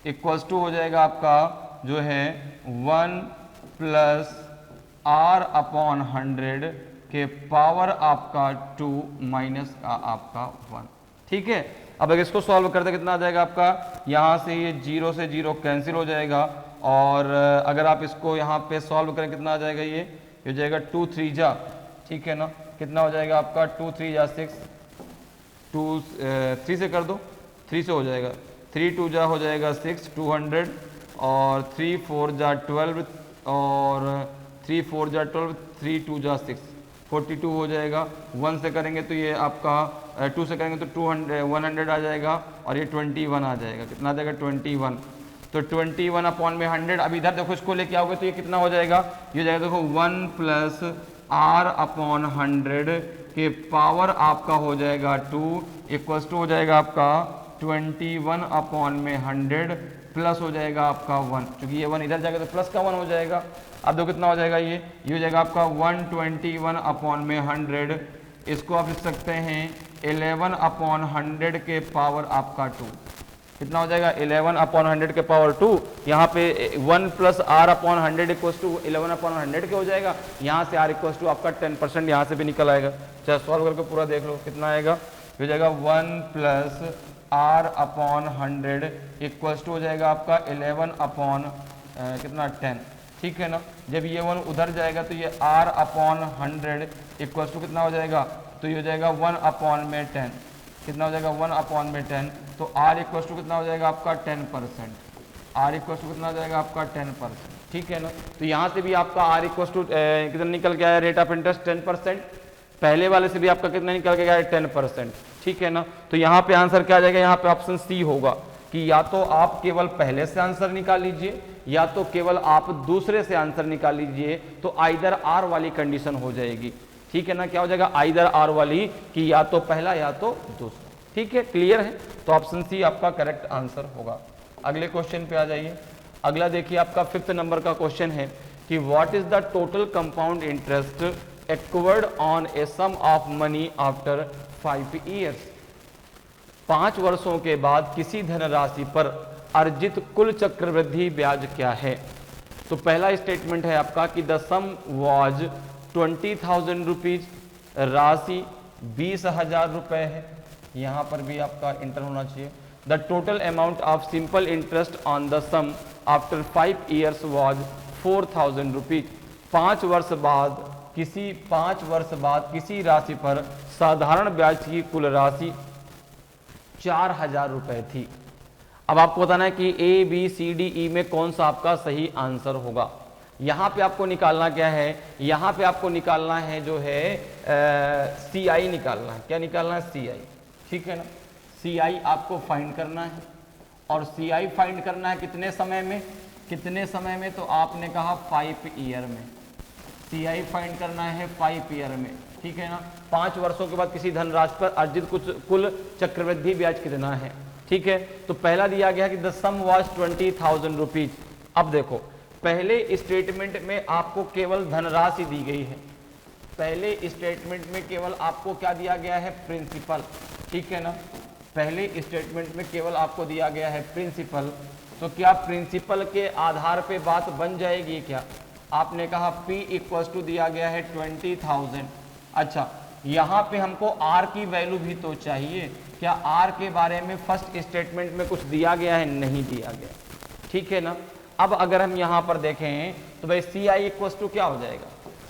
इक्वल्स टू हो जाएगा आपका जो है 1 प्लस R अपॉन 100 के पावर आपका 2 माइनस का आपका 1, ठीक है। अब अगर इसको सॉल्व करते कितना आ जाएगा आपका, यहाँ से ये 0 से 0 कैंसिल हो जाएगा और अगर आप इसको यहाँ पे सॉल्व करें कितना आ जाएगा, ये हो जाएगा 2 3 जा, ठीक है ना। कितना हो जाएगा आपका 2 3 जा 6, 2 3 से कर दो, 3 से हो जाएगा, 3 2 जा हो जाएगा 6 200 और 3 4 जा 12 और 3 4 जा 12, 3 2 जा 6 42 हो जाएगा। 1 से करेंगे तो ये आपका 2 से करेंगे तो 100 आ जाएगा और ये 21 आ जाएगा। कितना आ जाएगा 21। तो 21 अपॉन में 100। अब इधर देखो इसको लेके आओगे तो ये कितना हो जाएगा, ये हो जाएगा देखो 1 प्लस R अपॉन 100 के पावर आपका हो जाएगा 2 इक्वल्स टू हो जाएगा आपका 21 अपॉन में 100 प्लस हो जाएगा आपका 1, क्योंकि ये 1 इधर जाएगा तो प्लस का 1 हो जाएगा। अब देखो कितना हो जाएगा, ये हो जाएगा आपका 121 अपॉन में 100। इसको आप लिख सकते हैं 11 अपॉन 100 के पावर आपका 2। कितना हो जाएगा 11 अपॉन 100 के पावर 2। यहाँ पे 1 plus R upon 100 equals to 11 upon 100 के हो जाएगा। यहाँ से R इक्वल्स टू आपका 10% यहाँ से भी निकल आएगा। चाहे सॉल्व करके पूरा देख लो कितना आएगा, हो जाएगा 1 plus R upon 100 equals to हो जाएगा आपका 11 अपॉन कितना 10, ठीक है ना। जब ये 1 उधर जाएगा तो ये R अपॉन 100 इक्वल्स टू कितना हो जाएगा, तो ये हो जाएगा 1 अपॉन में 10। कितना हो जाएगा 1 अपॉन में 10, तो R इक्वल्स टू कितना हो जाएगा आपका 10%। R इक्वल्स टू कितना हो जाएगा आपका 10%, ठीक है ना। तो यहाँ से भी आपका R इक्वल्स टू कितना निकल के आया रेट ऑफ इंटरेस्ट 10%। पहले वाले से भी आपका कितना निकल के आया 10%, ठीक है ना। तो यहाँ पे आंसर क्या आ जाएगा, यहाँ पे ऑप्शन सी होगा कि या तो आप केवल पहले से आंसर निकाल लीजिए या तो केवल आप दूसरे से आंसर निकाल लीजिए, तो आइदर R वाली कंडीशन हो जाएगी, ठीक है ना, क्या हो जाएगा आइदर आर वाली कि या तो पहला या तो दूसरा। ठीक है, क्लियर है, तो ऑप्शन सी आपका करेक्ट आंसर होगा। अगले क्वेश्चन पे आ जाइए। अगला देखिए आपका 5th नंबर का क्वेश्चन है कि what is the total compound interest acquired on a sum of money after 5 years. 5 वर्षों के बाद किसी धनराशि पर अर्जित कुल चक्रवृद्धि ब्याज क्या है। तो पहला स्टेटमेंट है आपका कि द सम वाज 20,000 रुपीज, राशि 20,000 रुपए है, यहां पर भी आपका इंटर होना चाहिए। The total amount of simple interest on the sum after 5 years was 4,000 rupees. 5 वर्ष बाद किसी राशि पर साधारण ब्याज की कुल राशि 4,000 रुपए थी। अब आपको बताना है कि A B C D E में कौन सा आपका सही आंसर होगा। यहां पे आपको निकालना क्या है, यहां पे आपको निकालना है जो है सी आई निकालना है। क्या निकालना है, सी आई, ठीक है ना। सी आई आपको फाइंड करना है, और सी आई फाइंड करना है कितने समय में, कितने समय में, तो आपने कहा 5 ईयर में। सी आई फाइंड करना है 5 ईयर में, ठीक है ना। 5 वर्षों के बाद किसी धनराशि पर अर्जित कुल चक्रवृद्धि ब्याज कितना है, ठीक है। तो पहला दिया गया कि द सम वाज 20,000 रुपीज। अब देखो पहले स्टेटमेंट में आपको केवल धनराशि दी गई है, पहले स्टेटमेंट में केवल आपको क्या दिया गया है, प्रिंसिपल, ठीक है ना। पहले स्टेटमेंट में केवल आपको दिया गया है प्रिंसिपल, तो क्या प्रिंसिपल के आधार पे बात बन जाएगी क्या। आपने कहा P इक्वल्स टू दिया गया है 20,000। अच्छा, यहाँ पे हमको R की वैल्यू भी तो चाहिए। क्या R के बारे में फर्स्ट स्टेटमेंट में कुछ दिया गया है, नहीं दिया गया, ठीक है ना। अब अगर हम यहाँ पर देखें तो भाई सी आई इक्वल्स टू क्या हो जाएगा,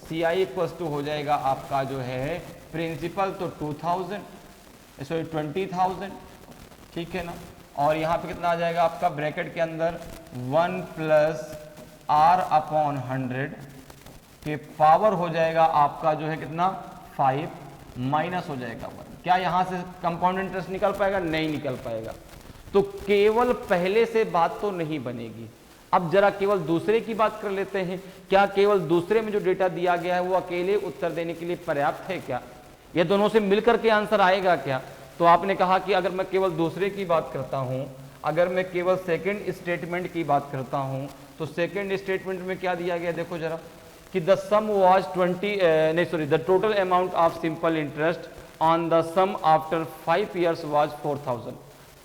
सी आई इक्वल्स टू हो जाएगा आपका जो है प्रिंसिपल तो 20,000, ठीक है ना। और यहाँ पे कितना आ जाएगा आपका ब्रैकेट के अंदर 1 + R/100 के पावर हो जाएगा आपका जो है कितना 5 माइनस हो जाएगा 1। क्या यहाँ से कंपाउंड इंटरेस्ट निकल पाएगा, नहीं निकल पाएगा। तो केवल पहले से बात तो नहीं बनेगी। अब जरा केवल दूसरे की बात कर लेते हैं। क्या केवल दूसरे में जो डेटा दिया गया है वो अकेले उत्तर देने के लिए पर्याप्त है क्या, ये दोनों से मिलकर के आंसर आएगा क्या। तो आपने कहा कि अगर मैं केवल दूसरे की बात करता हूं, अगर मैं केवल सेकंड स्टेटमेंट की बात करता हूं, तो सेकंड स्टेटमेंट में क्या दिया गया देखो जरा कि the sum was the total amount of simple interest on the sum after 5 years was 4,000।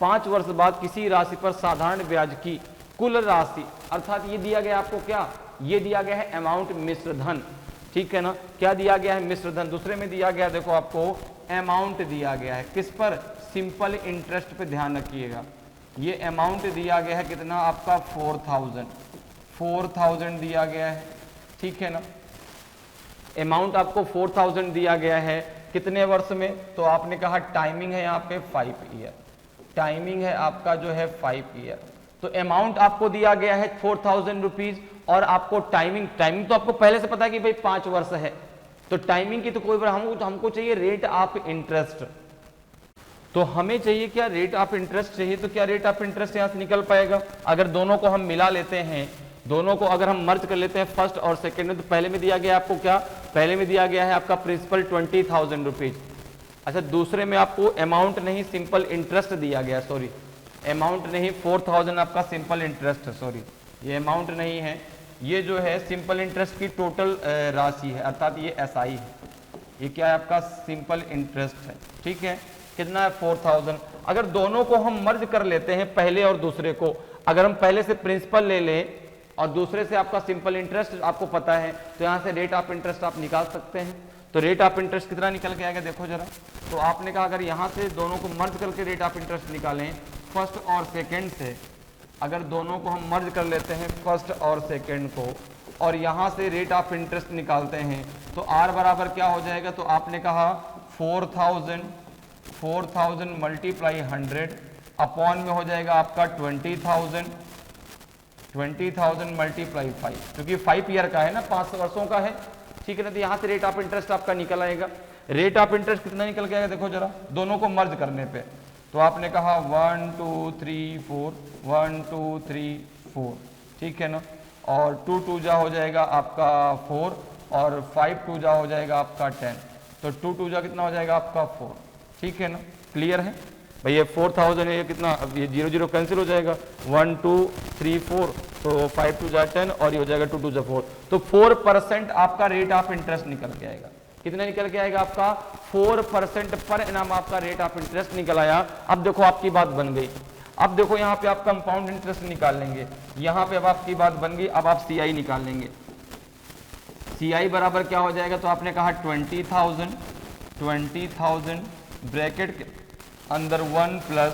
5 वर्ष बाद किसी राशि पर साधारण ब्याज की कुल राशि, अर्थात ये दिया गया आपको क्या, ये दिया गया है अमाउंट मिश्र धन, ठीक है ना। क्या दिया गया है, मिश्र धन। दूसरे में दिया गया देखो आपको अमाउंट दिया गया है, किस पर, सिंपल इंटरेस्ट पे ध्यान रखिएगा। ये अमाउंट दिया गया है कितना आपका 4,000 दिया गया है, ठीक है ना। अमाउंट आपको 4,000 दिया गया है कितने वर्ष में, तो आपने कहा टाइमिंग है यहाँ पे 5 ईयर, टाइमिंग है आपका जो है 5 ईयर। तो अमाउंट आपको दिया गया है 4,000 रुपीज, और आपको टाइमिंग तो आपको पहले से पता है कि भाई 5 वर्ष है, तो टाइमिंग की तो कोई हमको चाहिए रेट ऑफ इंटरेस्ट। तो हमें चाहिए क्या, रेट ऑफ इंटरेस्ट चाहिए। तो क्या रेट ऑफ इंटरेस्ट यहां से निकल पाएगा, अगर दोनों को हम मिला लेते हैं, दोनों को अगर हम मर्ज कर लेते हैं फर्स्ट और सेकंड में, तो पहले में दिया गया आपको क्या, पहले में दिया गया है आपका प्रिंसिपल 20,000 रुपीज। अच्छा, दूसरे में आपको अमाउंट नहीं सिंपल इंटरेस्ट दिया गया, सॉरी अमाउंट नहीं, 4,000 आपका सिंपल इंटरेस्ट, सॉरी ये अमाउंट नहीं है, ये जो है सिंपल इंटरेस्ट की टोटल राशि है, अर्थात ये एसआई है। ये क्या है आपका सिंपल इंटरेस्ट है, ठीक है। कितना है 4,000। अगर दोनों को हम मर्ज कर लेते हैं, पहले और दूसरे को, अगर हम पहले से प्रिंसिपल ले लें और दूसरे से आपका सिंपल इंटरेस्ट आपको पता है, तो यहाँ से रेट ऑफ इंटरेस्ट आप निकाल सकते हैं। तो रेट ऑफ इंटरेस्ट कितना निकल के आएगा देखो जरा। तो आपने कहा अगर यहाँ से दोनों को मर्ज करके रेट ऑफ इंटरेस्ट निकालें फर्स्ट और सेकेंड से, अगर दोनों को हम मर्ज कर लेते हैं फर्स्ट और सेकेंड को, और यहाँ से रेट ऑफ इंटरेस्ट निकालते हैं, तो R बराबर क्या हो जाएगा, तो आपने कहा 4,000 मल्टीप्लाई 100 अपॉन में हो जाएगा आपका 20,000 मल्टीप्लाई 5, क्योंकि 5 ईयर का है ना, 5 वर्षों का है, ठीक है ना। तो यहाँ से रेट ऑफ इंटरेस्ट आपका निकल आएगा। रेट ऑफ इंटरेस्ट कितना निकल के आएगा देखो जरा, दोनों को मर्ज करने पे। तो आपने कहा 1 2 3 4, 1 2 3 4, ठीक है ना। और 2 2 जा हो जाएगा आपका 4, और 5 2 जा हो जाएगा आपका 10। तो 2 2 जा कितना हो जाएगा आपका 4, ठीक है ना, क्लियर है भाई। ये 4000 है, ये कितना, अब ये 0 0 कैंसिल हो जाएगा, 1 2 3 4, तो 5 2 जा 10 और ये हो जाएगा 2 2 जा 4, तो 4% आपका रेट ऑफ इंटरेस्ट निकल के आएगा। कितना निकल के आएगा आपका 4% पर एनम आपका रेट ऑफ इंटरेस्ट निकल आया। अब देखो आपकी बात बन गई, अब देखो यहाँ पे आप कंपाउंड इंटरेस्ट निकाल लेंगे, यहाँ पे अब आपकी बात बन गई, अब आप सीआई निकाल लेंगे। सीआई बराबर क्या हो जाएगा, तो आपने कहा 20,000 ब्रैकेट के अंदर 1 प्लस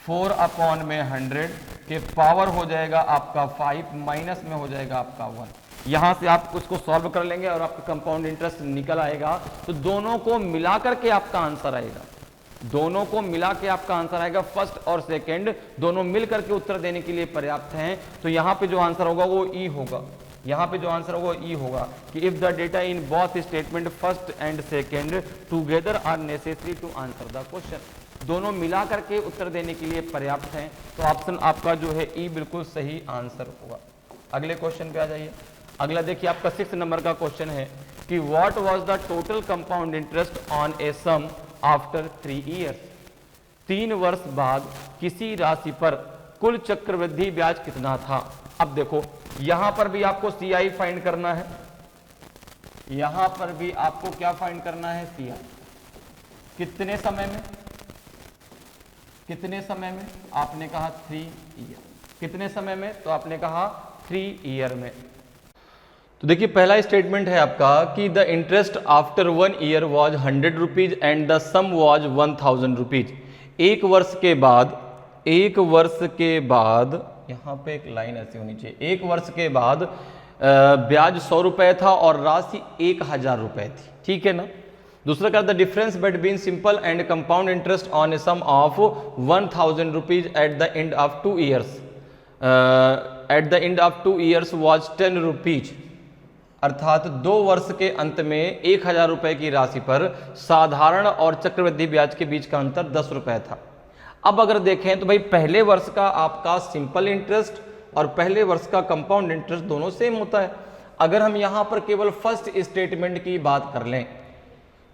4 अपॉन में 100 के पावर हो जाएगा आपका 5 माइनस में हो जाएगा आपका 1। यहां से आप उसको सॉल्व कर लेंगे और आपका कंपाउंड इंटरेस्ट निकल आएगा। तो दोनों को मिला करके आपका आंसर आएगा, दोनों को मिला के आपका आंसर आएगा। फर्स्ट और सेकंड दोनों मिल करके उत्तर देने के लिए पर्याप्त हैं। तो यहां पे जो आंसर होगा वो ई होगा, यहां पे जो आंसर होगा वो ई होगा कि if the data in both statement first and second together are necessary to answer the question, दोनों मिला करके उत्तर देने के लिए पर्याप्त हैं। तो ऑप्शन आपका जो है ई बिल्कुल सही आंसर होगा। अगले क्वेश्चन पे आ जाइए। अगला देखिए आपका 6 नंबर का क्वेश्चन है कि what was the total compound interest on a sum after 3 years, 3 वर्ष बाद किसी राशि पर कुल चक्रवृद्धि ब्याज कितना था। अब देखो यहां पर भी आपको सीआई फाइंड करना है, यहां पर भी आपको क्या फाइंड करना है, सीआई। कितने समय में, कितने समय में, आपने कहा 3 ईयर। कितने समय में, तो आपने कहा 3 ईयर में। तो देखिए पहला स्टेटमेंट है आपका कि the interest after 1 year was 100 rupees and the sum was 1000 rupees. एक वर्ष के बाद, एक वर्ष के बाद, यहाँ पे एक लाइन ऐसी होनी चाहिए, एक वर्ष के बाद ब्याज 100 रुपए था और राशि 1000 रुपए थी, ठीक है ना। दूसरा का the difference between simple and compound interest on a sum of 1000 rupees at the end of 2 years, at the end of 2 years was 10 rupees. अर्थात 2 वर्ष के अंत में 1000 रुपए की राशि पर साधारण और चक्रवृद्धि ब्याज के बीच का अंतर 10 रुपए था। अब अगर देखें तो भाई पहले वर्ष का आपका सिंपल इंटरेस्ट और पहले वर्ष का कंपाउंड इंटरेस्ट दोनों सेम होता है। अगर हम यहां पर केवल फर्स्ट स्टेटमेंट की बात कर लें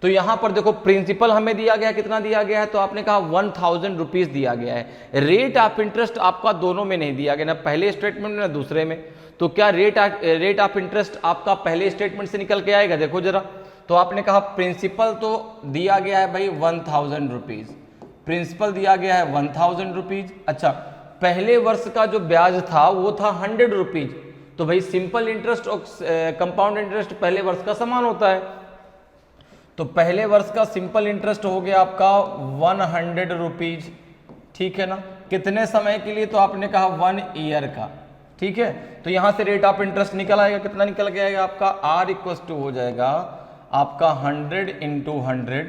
तो यहां पर देखो प्रिंसिपल हमें दिया गया, कितना दिया गया है, तो आपने कहा 1000 रुपीज दिया गया है। रेट ऑफ इंटरेस्ट आपका दोनों में नहीं दिया गया, ना पहले स्टेटमेंट में ना दूसरे में। तो क्या रेट ऑफ इंटरेस्ट आपका पहले स्टेटमेंट से निकल के आएगा, देखो जरा। तो आपने कहा प्रिंसिपल तो दिया गया है भाई 1000 रुपीज, प्रिंसिपल दिया गया है 1000 रुपीज। अच्छा, पहले वर्ष का जो ब्याज था वो था 100 रुपीज। तो भाई सिंपल इंटरेस्ट और कंपाउंड इंटरेस्ट पहले वर्ष का समान होता है। तो पहले वर्ष का सिंपल इंटरेस्ट हो गया आपका 100 रुपीज, ठीक है ना। कितने समय के लिए, तो आपने कहा 1 ईयर का, ठीक है। तो यहां से रेट ऑफ इंटरेस्ट निकल आएगा, कितना निकल के आएगा आपका, आर इक्वल टू हो जाएगा आपका 100 इंटू 100,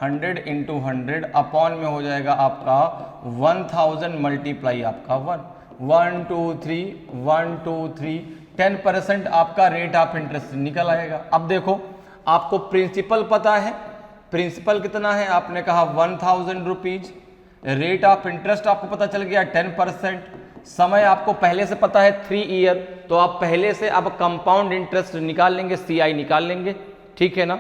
100 इंटू 100 अपॉन में हो जाएगा आपका 1000 मल्टीप्लाई आपका 1 2 3 1 2 3 10% आपका रेट ऑफ इंटरेस्ट निकल आएगा। अब देखो आपको प्रिंसिपल पता है, प्रिंसिपल कितना है, आपने कहा 1000 रुपीज। रेट ऑफ इंटरेस्ट आपको पता चल गया 10%। समय आपको पहले से पता है 3 ईयर, तो आप पहले से अब कंपाउंड इंटरेस्ट निकाल लेंगे, सीआई निकाल लेंगे, ठीक है ना।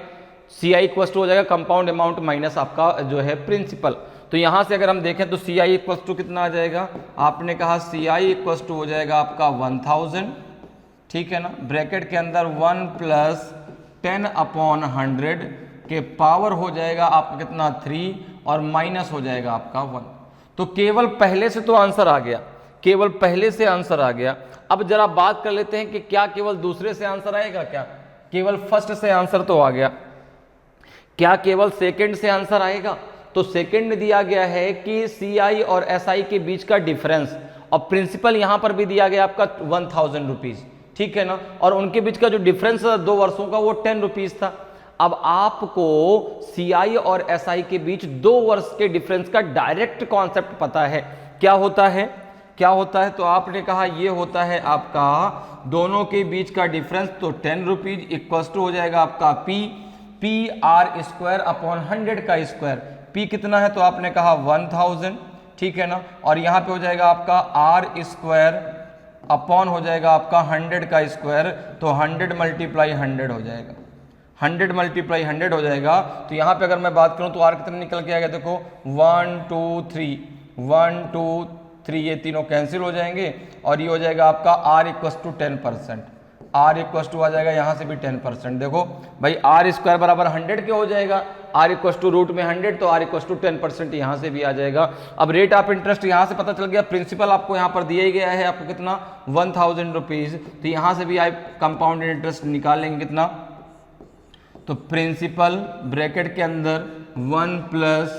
सीआई इक्वल टू हो जाएगा कंपाउंड अमाउंट माइनस आपका जो है प्रिंसिपल। तो यहां से अगर हम देखें तो सीआई इक्वल टू कितना आ जाएगा, आपने कहा सीआई इक्वल टू हो जाएगा आपका 1000, ठीक है ना। ब्रैकेट के अंदर 1 प्लस 10 अपॉन 100 के पावर हो जाएगा आपका कितना 3 और माइनस हो जाएगा आपका 1। तो केवल पहले से तो आंसर आ गया, केवल पहले से आंसर आ गया। अब जरा बात कर लेते हैं कि क्या केवल दूसरे से आंसर आएगा, क्या केवल फर्स्ट से आंसर तो आ गया, क्या केवल सेकंड से आंसर आएगा। तो सेकंड में दिया गया है कि सीआई और एसआई के बीच का डिफरेंस, और प्रिंसिपल यहां पर भी दिया गया आपका 1000 रुपीज, ठीक है ना। और उनके बीच का जो डिफरेंस 2 वर्षों का वो 10 रुपीज था। अब आपको सीआई और एसआई के बीच 2 वर्ष के डिफरेंस का डायरेक्ट कॉन्सेप्ट पता है, क्या होता है, क्या होता है। तो आपने कहा ये होता है आपका दोनों के बीच का डिफरेंस, तो 10 रुपीज इक्वल टू हो जाएगा आपका पी आर स्क्वायर अपॉन 100 का स्क्वायर। पी कितना है, तो आपने कहा 1000, ठीक है ना। और यहाँ पे हो जाएगा आपका आर स्क्वायर अपॉन हो जाएगा आपका 100 का स्क्वायर, तो 100 मल्टीप्लाई 100 हो जाएगा। 100 मल्टीप्लाई 100 हो जाएगा। तो यहाँ पे अगर मैं बात करूँ तो आर कितना निकल के आएगा, देखो 1 2 3 1 2 3 ये तीनों कैंसिल हो जाएंगे और ये हो जाएगा आपका R equals to 10%, R equals to आ जाएगा यहाँ से भी 10%। देखो भाई आर स्क्वायर बराबर 100 के हो जाएगा, आर इक्वस टू रूट में 100 तो आर इक्वस टू 10% यहाँ से भी आ जाएगा। अब रेट ऑफ इंटरेस्ट यहाँ से पता चल गया, प्रिंसिपल आपको यहाँ पर दिया ही गया है, आपको कितना 1000 रुपीज़, तो यहाँ से भी आप कंपाउंड इंटरेस्ट निकाल लेंगे कितना, तो प्रिंसिपल ब्रैकेट के अंदर 1 प्लस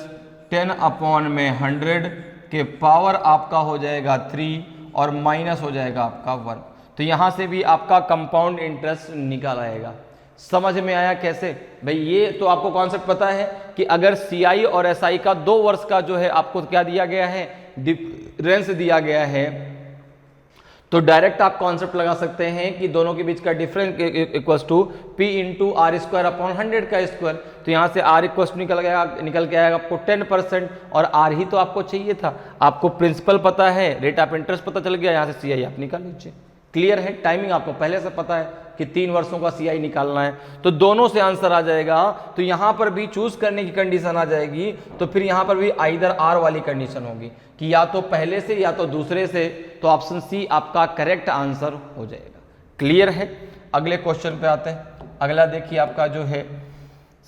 10 अपॉन में 100 के पावर आपका हो जाएगा 3 और माइनस हो जाएगा आपका 1, तो यहाँ से भी आपका कंपाउंड इंटरेस्ट निकाल आएगा। समझ में आया कैसे भाई? ये तो आपको कॉन्सेप्ट पता है कि अगर सीआई और एसआई का 2 वर्ष का जो है आपको क्या दिया गया है, डिफरेंस दिया गया है, तो डायरेक्ट आप कॉन्सेप्ट लगा सकते हैं कि दोनों के बीच का difference equals to P into R square upon 100 का स्क्वायर। तो यहाँ से आर इक्वल्स निकल के आएगा आपको 10% और आर ही तो आपको चाहिए था। आपको प्रिंसिपल पता है, रेट ऑफ इंटरेस्ट पता चल गया, यहाँ से सीआई आप निकाल लीजिए। क्लियर है? टाइमिंग आपको पहले से पता है कि 3 वर्षों का सीआई निकालना है, तो दोनों से आंसर आ जाएगा। तो यहाँ पर भी चूज करने की कंडीशन आ जाएगी, तो फिर यहाँ पर भी आइदर आर वाली कंडीशन होगी कि या तो पहले से या तो दूसरे से, तो ऑप्शन सी आपका करेक्ट आंसर हो जाएगा। क्लियर है? अगले क्वेश्चन पे आते हैं। अगला देखिए आपका जो है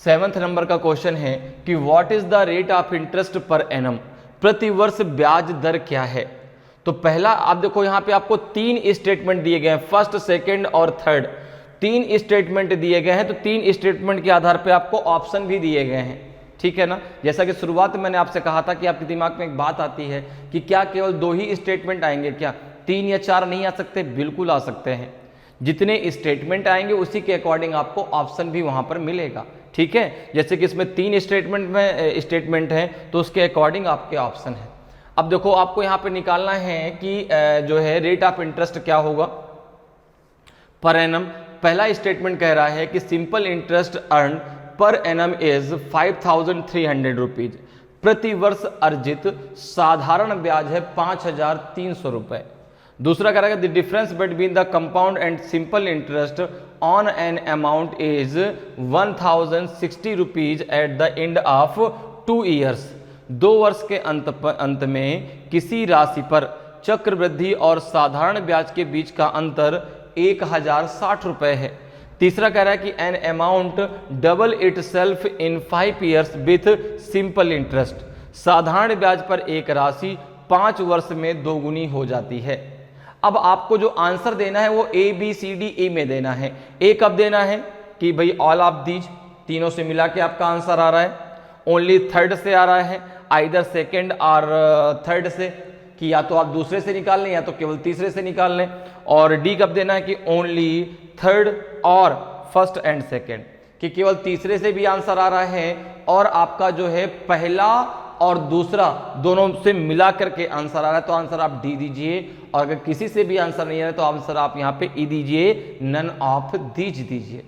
7th नंबर का क्वेश्चन है कि what is the rate of interest per annum, प्रति वर्ष ब्याज दर क्या है। तो पहला आप देखो यहाँ पे आपको 3 स्टेटमेंट दिए गए हैं, फर्स्ट सेकंड और थर्ड, 3 स्टेटमेंट दिए गए हैं। तो 3 स्टेटमेंट के आधार पे आपको ऑप्शन भी दिए गए हैं, ठीक है ना। जैसा कि शुरुआत में मैंने आपसे कहा था कि आपके दिमाग में एक बात आती है कि क्या केवल 2 ही स्टेटमेंट आएंगे, क्या 3 या 4 नहीं आ सकते? बिल्कुल आ सकते हैं। जितने स्टेटमेंट आएंगे उसी के अकॉर्डिंग आपको ऑप्शन भी वहां पर मिलेगा, ठीक है। जैसे कि इसमें 3 स्टेटमेंट है तो उसके अकॉर्डिंग आपके ऑप्शन है। अब देखो आपको यहाँ पे निकालना है कि जो है रेट ऑफ इंटरेस्ट क्या होगा पर एनम। पहला स्टेटमेंट कह रहा है कि simple interest earn per annum is 5300 rupees, प्रति वर्ष अर्जित साधारण ब्याज है 5300 रुपए। दूसरा कह रहा है the difference between the compound and simple interest on an amount is 1060 rupees at the end of 2 years. 2 वर्ष के अंत में किसी राशि पर चक्रवृद्धि और साधारण ब्याज के बीच का अंतर 1060 रुपए है। तीसरा कह रहा है कि an amount double it self in 5 years with simple interest, साधारण ब्याज पर एक राशि 5 वर्ष में दोगुनी हो जाती है। अब आपको जो आंसर देना है वो A B C D A में देना है। ए कब देना है कि भाई ऑल ऑफ दीज, तीनों से मिला के आपका आंसर आ रहा है, ओनली थर्ड से आ रहा है, आइदर सेकेंड और थर्ड से, कि या तो आप दूसरे से निकाल लें या तो केवल तीसरे से निकाल लें। और डी कब देना है कि ओनली थर्ड और फर्स्ट एंड सेकेंड, कि केवल तीसरे से भी आंसर आ रहा है और आपका जो है पहला और दूसरा दोनों से मिला करके आंसर आ रहा है, तो आंसर आप डी दीजिए। और अगर किसी से भी आंसर नहीं आ रहा है तो आंसर आप यहाँ पे ई दीजिए, नन ऑफ दीज दीजिए।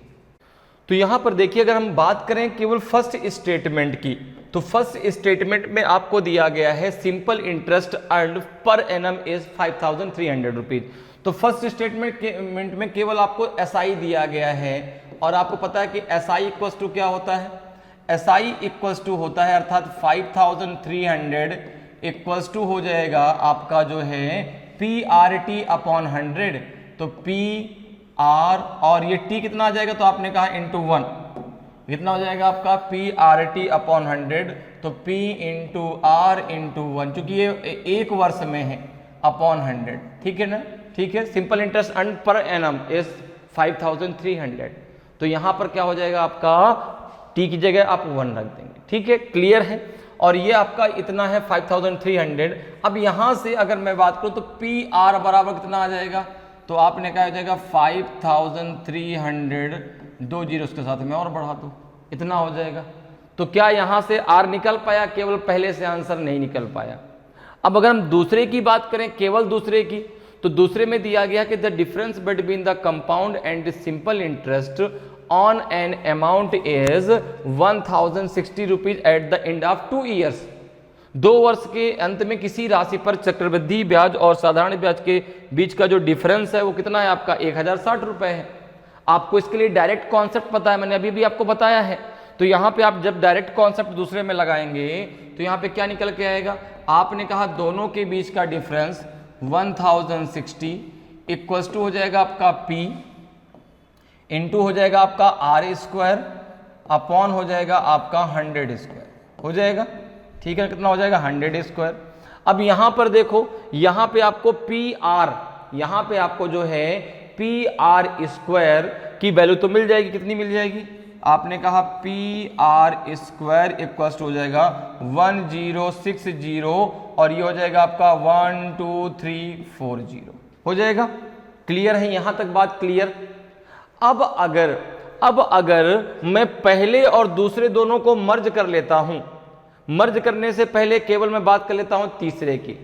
तो यहां पर देखिए अगर हम बात करें केवल फर्स्ट स्टेटमेंट की, तो फर्स्ट स्टेटमेंट में आपको दिया गया है simple interest earned per annum is 5300 rupees. तो फर्स्ट स्टेटमेंट में केवल आपको एसआई दिया गया है और आपको पता है कि एसआई इक्वल्स टू क्या होता है, एसआई इक्वल्स टू होता है अर्थात 5300 इक्वल्स टू हो जाएगा आपका जो है पी आर टी अपॉन 100। तो पी आर और ये टी कितना आ जाएगा, तो आपने कहा इंटू 1, कितना हो जाएगा आपका पी आर टी अपॉन 100, तो पी इंटू आर इंटू 1, चूंकि ये 1 वर्ष में है अपॉन 100, ठीक है ना। ठीक है, simple interest earn per annum is 5300। तो यहां पर क्या हो जाएगा आपका टी की जगह आप 1 रख देंगे, ठीक है, क्लियर है। और ये आपका इतना है 5300। अब यहां से अगर मैं बात करूं तो पी आर बराबर कितना आ जाएगा, तो आपने कहा हो जाएगा 5300, 2 जीरो उसके साथ में और बढ़ा दो, इतना हो जाएगा। तो क्या यहां से आर निकल पाया, केवल पहले से आंसर नहीं निकल पाया। अब अगर हम दूसरे की बात करें, केवल दूसरे की, तो दूसरे में दिया गया कि the difference between the compound and simple interest on an amount is 1060 rupees at the end of 2 years. 2 वर्ष के अंत में किसी राशि पर चक्रवृद्धि ब्याज और साधारण ब्याज के बीच का जो डिफरेंस है वो कितना है आपका 1060 रुपए है। आपको इसके लिए डायरेक्ट कॉन्सेप्ट पता है, मैंने अभी भी आपको बताया है। तो यहाँ पे आप जब डायरेक्ट कॉन्सेप्ट दूसरे में लगाएंगे तो यहाँ पे क्या निकल के आएगा, आपने कहा दोनों के बीच का डिफरेंस 1060 इक्वल्स टू हो जाएगा आपका P इंटू हो जाएगा आपका R स्क्वायर अपॉन हो जाएगा आपका 100 स्क्वायर हो जाएगा, ठीक है। कितना हो जाएगा 100 स्क्वायर। अब यहां पर देखो, यहां पे आपको PR, यहां पे आपको जो है PR स्क्वायर की वैल्यू तो मिल जाएगी, कितनी मिल जाएगी, आपने कहा PR स्क्वायर इक्वल हो जाएगा 1060 और ये हो जाएगा आपका 12340 हो जाएगा। क्लियर है, यहां तक बात क्लियर। अब अगर मैं पहले और दूसरे दोनों को मर्ज कर लेता हूं, मर्ज करने से पहले केवल मैं बात कर लेता हूं तीसरे की,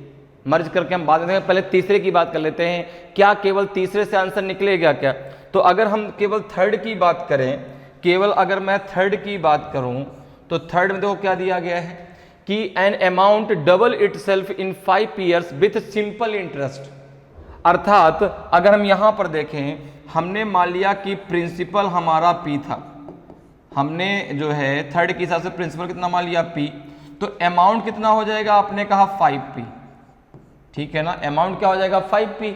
मर्ज करके हम बात करते हैं, पहले तीसरे की बात कर लेते हैं। क्या केवल तीसरे से आंसर निकलेगा क्या? तो अगर हम केवल थर्ड की बात करें, केवल अगर मैं थर्ड की बात करूं तो थर्ड में देखो क्या दिया गया है कि an amount double itself in 5 years with simple interest. अर्थात अगर हम यहां पर देखें, हमने मान लिया कि प्रिंसिपल हमारा P था, हमने जो है थर्ड के हिसाब से प्रिंसिपल कितना मान लिया P, तो अमाउंट कितना हो जाएगा, आपने कहा 5P, ठीक है ना। अमाउंट क्या हो जाएगा 5P।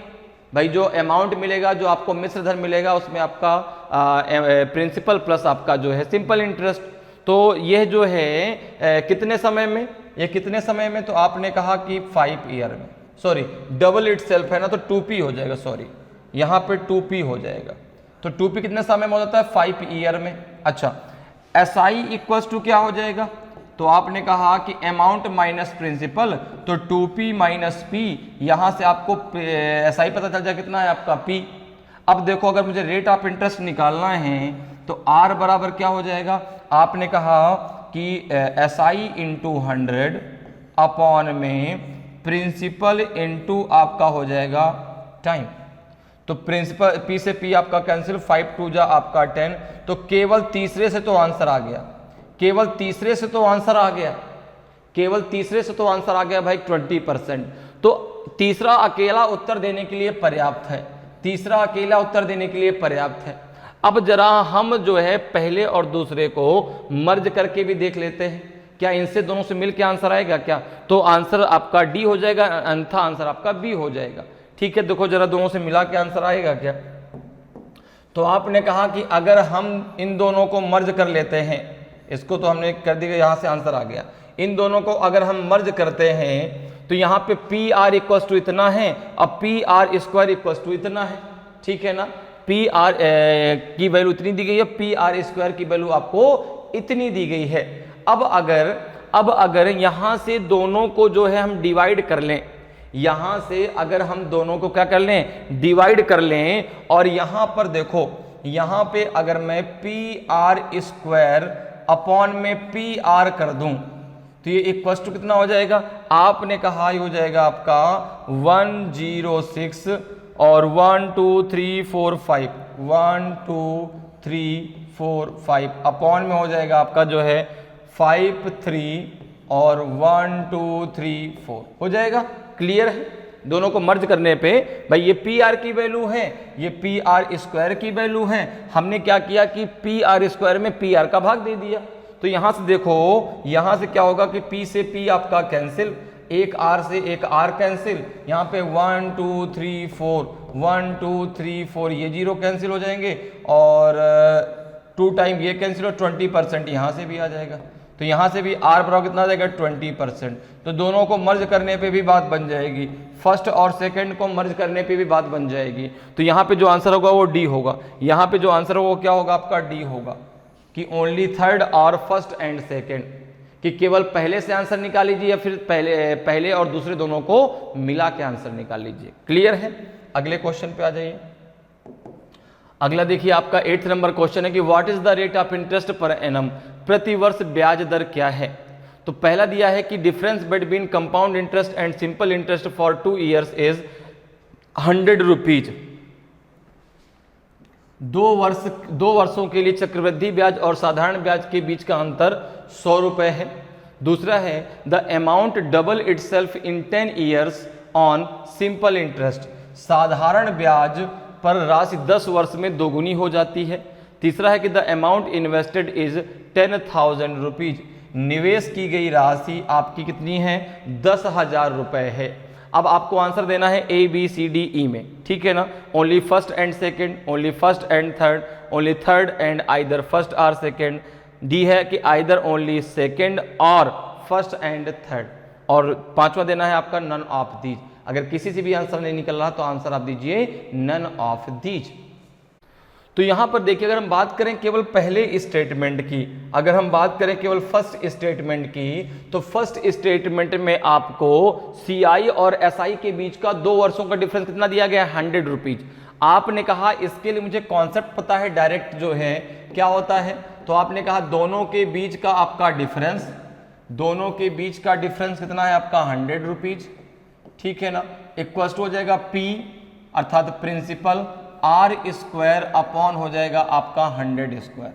भाई जो अमाउंट मिलेगा, जो आपको मिश्र धन मिलेगा, उसमें आपका प्रिंसिपल प्लस आपका जो है सिंपल इंटरेस्ट। तो यह जो है कितने समय में, ये कितने समय में, तो आपने कहा कि 5 ईयर में, सॉरी डबल इट सेल्फ है ना, तो 2P हो जाएगा, सॉरी यहाँ पे 2P हो जाएगा। तो 2P कितने समय में हो जाता है 5 ईयर में। अच्छा, SI इक्वल्स टू क्या हो जाएगा, तो आपने कहा कि अमाउंट माइनस प्रिंसिपल, तो 2P माइनस P, यहां से आपको SI पता चल जाए कितना है आपका P। अब देखो अगर मुझे रेट ऑफ इंटरेस्ट निकालना है तो R बराबर क्या हो जाएगा, आपने कहा कि SI इंटू 100 अपॉन में प्रिंसिपल इंटू आपका हो जाएगा टाइम। तो प्रिंसिपल P से P आपका कैंसिल, 5 2 जा आपका 10, तो केवल तीसरे से तो आंसर आ गया, केवल तीसरे से तो आंसर आ गया, केवल तीसरे से तो आंसर आ गया भाई 20%। तो तीसरा अकेला उत्तर देने के लिए पर्याप्त है, तीसरा अकेला उत्तर देने के लिए पर्याप्त है। अब जरा हम जो है पहले और दूसरे को मर्ज करके भी देख लेते हैं, क्या इनसे दोनों से मिलकर आंसर आएगा क्या? तो आंसर आपका डी हो जाएगा, अन्यथा आंसर आपका बी हो जाएगा। ठीक है, देखो जरा दोनों से मिला के आंसर आएगा क्या? तो आपने कहा कि अगर हम इन दोनों को मर्ज कर लेते हैं, इसको तो हमने कर दिया, यहां से आंसर आ गया। इन दोनों को अगर हम मर्ज करते हैं तो यहाँ पे पी आर इक्वल टू इतना है, अब P R square equal to इतना है, ठीक है ना। पी आर की वैल्यू इतनी दी गई है, पी आर स्क्वायर की वैल्यू आपको इतनी दी गई है। अब अगर यहाँ से दोनों को जो है हम डिवाइड कर लें, यहाँ से अगर हम दोनों को क्या कर लें, डिवाइड कर लें, और यहाँ पर देखो, यहाँ पे अगर मैं पी आर स्क्वायर अपॉन में पी आर कर दूं तो ये इक्वल टू कितना हो जाएगा, आपने कहा ये हो जाएगा आपका 106 और 1 2 3 4 5 1 2 3 4 5 अपॉन में हो जाएगा आपका जो है 5 3 और 1 2 3 4 हो जाएगा। क्लियर है? दोनों को मर्ज करने पे भाई ये पी आर की वैल्यू है, ये पी आर स्क्वायर की वैल्यू है, हमने क्या किया कि पी आर स्क्वायर में पी आर का भाग दे दिया। तो यहां से देखो, यहां से क्या होगा कि P से P आपका कैंसिल, एक R से एक R कैंसिल, यहाँ पे 1 2 3 4 1 2 3 4 ये जीरो कैंसिल हो जाएंगे, और 2 टाइम ये कैंसिल और 20% यहाँ से भी आ जाएगा। तो यहाँ से भी R बराबर कितना आ जाएगा 20%। तो दोनों को मर्ज करने पे भी बात बन जाएगी, फर्स्ट और सेकंड को मर्ज करने पे भी बात बन जाएगी। तो यहाँ पे जो आंसर होगा वो डी होगा, यहाँ पे जो आंसर होगा वो क्या होगा आपका डी होगा, कि ओनली थर्ड और फर्स्ट एंड सेकेंड, कि केवल पहले से आंसर निकाल लीजिए या फिर पहले और दूसरे दोनों को मिला के आंसर निकाल लीजिए। क्लियर है? अगले क्वेश्चन पे आ जाइए। अगला देखिए आपका 8th नंबर क्वेश्चन है कि what is the rate of interest per annum, प्रति वर्ष ब्याज दर क्या है। तो पहला दिया है कि difference between compound interest and simple interest for 2 years is 100 rupees. 2 वर्षों के लिए चक्रवृद्धि ब्याज और साधारण ब्याज के बीच का अंतर 100 रुपए है। दूसरा है the amount double itself in 10 years on simple interest, साधारण ब्याज पर राशि 10 वर्ष में दोगुनी हो जाती है। तीसरा है कि the amount invested is 10,000 rupees, निवेश की गई राशि आपकी कितनी है 10,000 रुपए है। अब आपको आंसर देना है A B C D E में, ठीक है ना। Only first and second, only first and third, only third and either first और सेकंड। डी है कि आइदर ओनली सेकंड और फर्स्ट एंड थर्ड। और पांचवा देना है आपका नन ऑफ दीज। अगर किसी से भी आंसर नहीं निकल रहा तो आंसर आप दीजिए नन ऑफ दीज। तो यहां पर देखिए, अगर हम बात करें केवल पहले स्टेटमेंट की, अगर हम बात करें केवल फर्स्ट स्टेटमेंट की, तो फर्स्ट स्टेटमेंट में आपको सीआई और एसआई के बीच का 2 वर्षों का डिफरेंस कितना दिया गया है 100 रुपीज। आपने कहा इसके लिए मुझे कॉन्सेप्ट पता है, डायरेक्ट जो है क्या होता है, तो आपने कहा दोनों के बीच का आपका डिफरेंस, दोनों के बीच का डिफरेंस कितना है आपका 100 रुपीज, ठीक है ना। इक्वल टू हो जाएगा P अर्थात प्रिंसिपल R स्क्वायर अपॉन हो जाएगा आपका 100 स्क्वायर,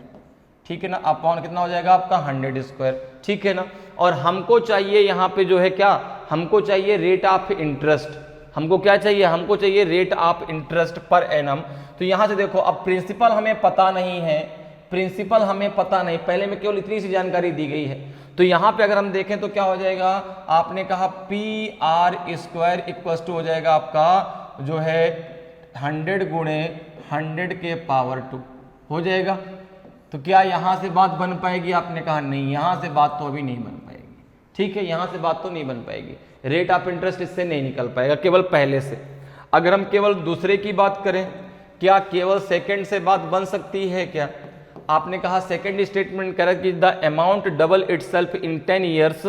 ठीक है ना। अपॉन कितना हो जाएगा आपका 100 स्क्वायर, ठीक है ना। और हमको चाहिए यहाँ पे जो है क्या, हमको चाहिए रेट ऑफ इंटरेस्ट। हमको क्या चाहिए, हमको चाहिए rate of interest per annum. तो यहाँ से देखो, अब प्रिंसिपल हमें पता नहीं है, प्रिंसिपल हमें पता नहीं, पहले में केवल इतनी सी जानकारी दी गई है। तो यहाँ पे अगर हम देखें तो क्या हो जाएगा, आपने कहा PR स्क्वायर इक्वल टू हो जाएगा आपका जो है 100 गुणे 100 के पावर 2 हो जाएगा। तो क्या यहाँ से बात बन पाएगी, आपने कहा नहीं, यहाँ से बात तो अभी नहीं बन पाएगी, ठीक है, यहाँ से बात तो नहीं बन पाएगी। रेट ऑफ इंटरेस्ट इससे नहीं निकल पाएगा, केवल पहले से। अगर हम केवल दूसरे की बात करें, क्या केवल सेकंड से बात बन सकती है क्या, आपने कहा सेकंड स्टेटमेंट करें कि the amount double itself in 10 years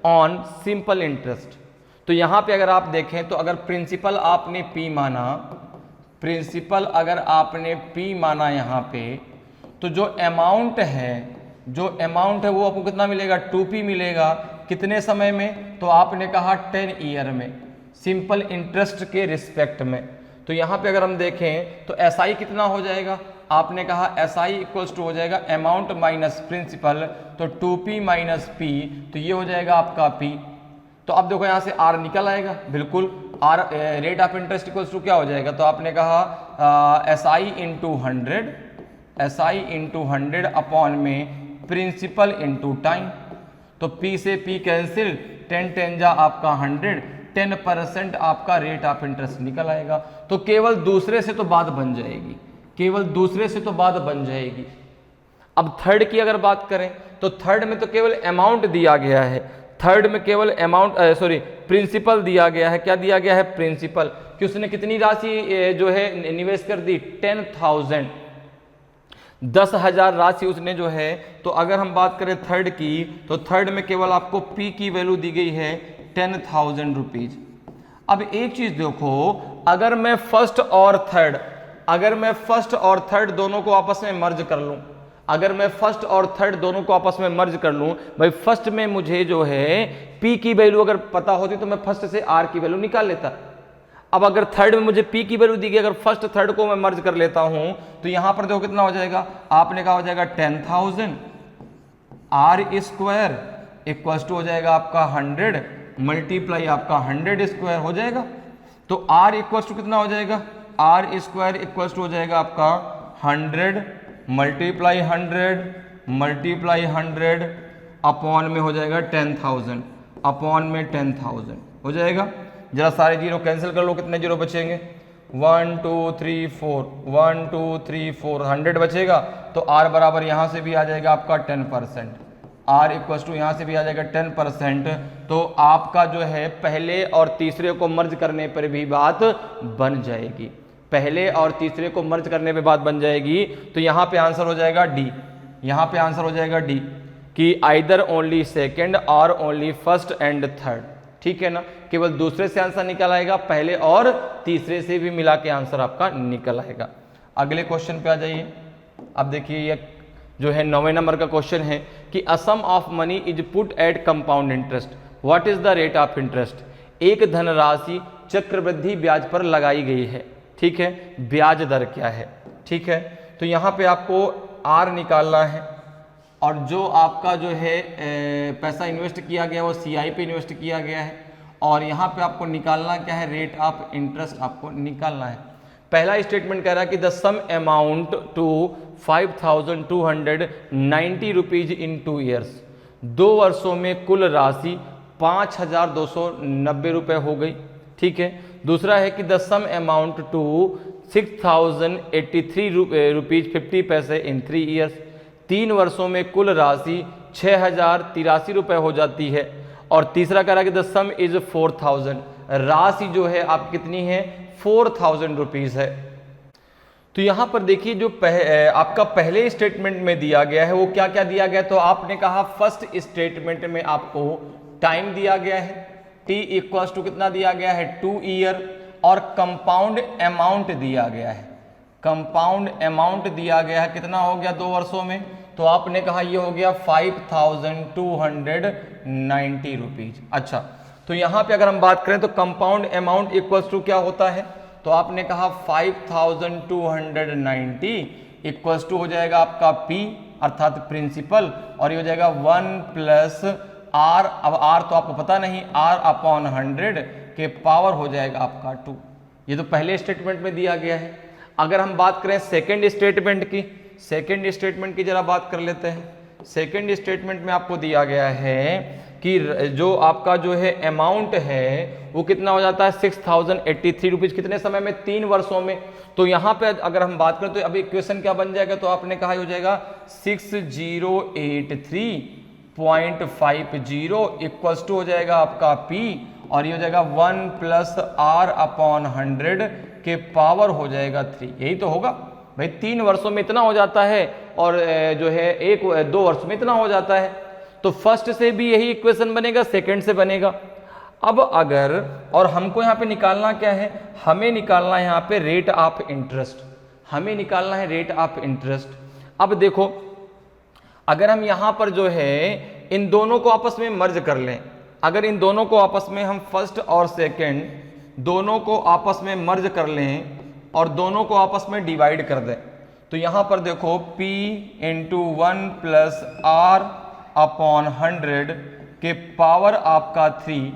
on simple interest. तो यहाँ पे अगर आप देखें तो अगर प्रिंसिपल आपने P माना, प्रिंसिपल अगर आपने P माना यहाँ पे, तो जो अमाउंट है, जो अमाउंट है वो आपको कितना मिलेगा 2P मिलेगा। कितने समय में, तो आपने कहा 10 ईयर में, सिंपल इंटरेस्ट के रिस्पेक्ट में। तो यहाँ पे अगर हम देखें तो SI कितना हो जाएगा, आपने कहा SI इक्वल्स टू हो जाएगा अमाउंट माइनस प्रिंसिपल, तो 2P माइनस P, तो ये हो जाएगा आपका P। तो अब देखो यहाँ से R निकल आएगा, बिल्कुल R rate of interest equals to क्या हो जाएगा, तो आपने कहा SI into 100, SI into 100 upon में प्रिंसिपल इंटू टाइम। तो P से P कैंसिल, 10 10 जा आपका 100, 10% आपका रेट ऑफ इंटरेस्ट निकल आएगा। तो केवल दूसरे से तो बात बन जाएगी, केवल दूसरे से तो बात बन जाएगी। अब थर्ड की अगर बात करें तो थर्ड में तो केवल अमाउंट दिया गया है, थर्ड में केवल अमाउंट प्रिंसिपल दिया गया है। क्या दिया गया है, प्रिंसिपल, कि उसने कितनी राशि जो है निवेश कर दी 10,000, 10,000 राशि उसने जो है। तो अगर हम बात करें थर्ड की, तो थर्ड में केवल आपको P की वैल्यू दी गई है 10,000 रुपीज। अब एक चीज देखो, अगर मैं फर्स्ट और थर्ड, अगर मैं फर्स्ट और थर्ड दोनों को आपस में मर्ज कर लूं, अगर मैं फर्स्ट और थर्ड दोनों को आपस में मर्ज कर लूं, भाई फर्स्ट में मुझे जो है P की वैल्यू अगर पता होती तो मैं फर्स्ट से R की वैल्यू निकाल लेता। अब अगर थर्ड में मुझे P की वैल्यू दी गई, अगर फर्स्ट थर्ड को मैं मर्ज कर लेता हूं, तो यहां पर देखो कितना हो जाएगा, आपने कहा हो जाएगा 10,000 R स्क्वायर इक्वल टू हो जाएगा आपका 100 मल्टीप्लाई आपका 100 स्क्वायर हो जाएगा। तो R इक्वल टू कितना हो जाएगा, R स्क्वायर इक्वल टू हो जाएगा आपका 100 मल्टीप्लाई 100 अपॉन में हो जाएगा 10,000, अपॉन में 10,000 हो जाएगा। जरा सारे जीरो कैंसिल कर लो, कितने जीरो बचेंगे, 1 2 3 4, 1 2 3 4, 100 बचेगा। तो R बराबर यहाँ से भी आ जाएगा आपका 10%, R इक्वल टू यहाँ से भी आ जाएगा 10%। तो आपका जो है पहले और तीसरे को मर्ज करने पर भी बात बन जाएगी, पहले और तीसरे को मर्ज करने पे बात बन जाएगी। तो यहाँ पे आंसर हो जाएगा डी, यहाँ पे आंसर हो जाएगा डी, कि आइदर ओनली सेकंड और ओनली फर्स्ट एंड थर्ड, ठीक है ना। केवल दूसरे से आंसर निकल आएगा, पहले और तीसरे से भी मिला के आंसर आपका निकल आएगा। अगले क्वेश्चन पे आ जाइए। अब देखिए ये जो है 9वें नंबर का क्वेश्चन है कि a sum of money is put at compound interest, what is the rate of interest. एक धनराशि चक्रवृद्धि ब्याज पर लगाई गई है, ठीक है, ब्याज दर क्या है, ठीक है। तो यहाँ पे आपको R निकालना है, और जो आपका जो है पैसा इन्वेस्ट किया गया वो CI पे इन्वेस्ट किया गया है, और यहाँ पे आपको निकालना क्या है, रेट ऑफ इंटरेस्ट आपको निकालना है। पहला स्टेटमेंट कह रहा है कि the sum amount to 5290 rupees in 2 years, 2 वर्षों में कुल राशि 5290 रुपए हो गई। ठीक है। दूसरा है कि the sum amount to 6083 rupees 50 पैसे इन 3 ईयर्स, 3 वर्षों में कुल राशि 6083 रुपए हो जाती है। और तीसरा कह रहा है कि द सम इज 4000, राशि जो है आप कितनी है 4000 रुपीज है। तो यहां पर देखिए जो आपका पहले स्टेटमेंट में दिया गया है वो क्या क्या दिया गया, तो आपने कहा फर्स्ट स्टेटमेंट में आपको टाइम दिया गया है, t इक्वल्स टू कितना दिया गया है 2 ईयर, और कंपाउंड अमाउंट दिया गया है, कंपाउंड अमाउंट दिया गया है कितना हो गया 2 वर्षों में, तो आपने कहा ये हो गया 5290 रुपीज। अच्छा, तो यहां पे अगर हम बात करें तो कंपाउंड अमाउंट इक्वल्स टू क्या होता है, तो आपने कहा 5290 इक्वल्स टू हो जाएगा आपका P अर्थात प्रिंसिपल, और ये हो जाएगा 1 प्लस R, अब R तो आपको पता नहीं, R अपॉन 100 के पावर हो जाएगा आपका 2। ये तो पहले स्टेटमेंट में दिया गया है। अगर हम बात करें सेकंड स्टेटमेंट की, सेकंड स्टेटमेंट की जरा बात कर लेते हैं। सेकंड स्टेटमेंट में आपको दिया गया है कि जो आपका जो है अमाउंट है वो कितना हो जाता है 6083 रुपीज, कितने समय में 3 वर्षों में। तो यहाँ पे अगर हम बात करें तो अभी इक्वेशन क्या बन जाएगा, तो आपने कहा हो जाएगा 6083.50 इक्वल्स टू हो जाएगा आपका P, और ये हो जाएगा 1 प्लस R अपॉन 100 के पावर हो जाएगा 3। यही तो होगा भाई, 3 वर्षों में इतना हो जाता है और जो है 2 वर्ष में इतना हो जाता है। तो फर्स्ट से भी यही इक्वेशन बनेगा, सेकंड से बनेगा। अब अगर, और हमको यहाँ पे निकालना क्या है, हमें निकालना है यहाँ पे रेट ऑफ इंटरेस्ट, हमें निकालना है रेट ऑफ इंटरेस्ट। अब देखो अगर हम यहाँ पर जो है इन दोनों को आपस में मर्ज कर लें, अगर इन दोनों को आपस में हम फर्स्ट और सेकंड दोनों को आपस में मर्ज कर लें और दोनों को आपस में डिवाइड कर दें, तो यहाँ पर देखो P into 1 plus R upon 100 के पावर आपका 3,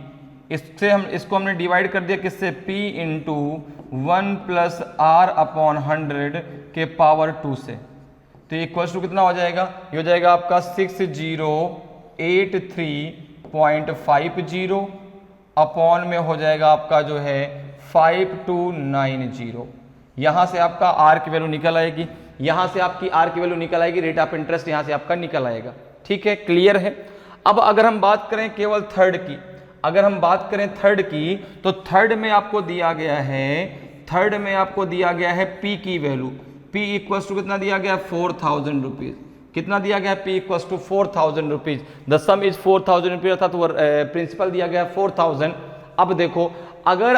इससे हम इसको हमने डिवाइड कर दिया किससे, P into 1 plus R upon 100 के पावर 2 से। तो इक्वल्स टू कितना हो जाएगा, ये हो जाएगा आपका 6083.50 अपॉन में हो जाएगा आपका जो है 5290। यहाँ से आपका R की वैल्यू निकल आएगी, यहाँ से आपकी R की वैल्यू निकल आएगी, रेट ऑफ इंटरेस्ट यहाँ से आपका निकल आएगा। ठीक है, क्लियर है। अब अगर हम बात करें केवल थर्ड की, अगर हम बात करें थर्ड की, तो थर्ड में आपको दिया गया है, थर्ड में आपको दिया गया है P की वैल्यू, P इक्वल्स टू कितना दिया गया 4000 रुपीज, कितना दिया गया P equals to 4000 rupees, the sum is 4000 rupees अर्थात प्रिंसिपल दिया गया 4000। अब देखो अगर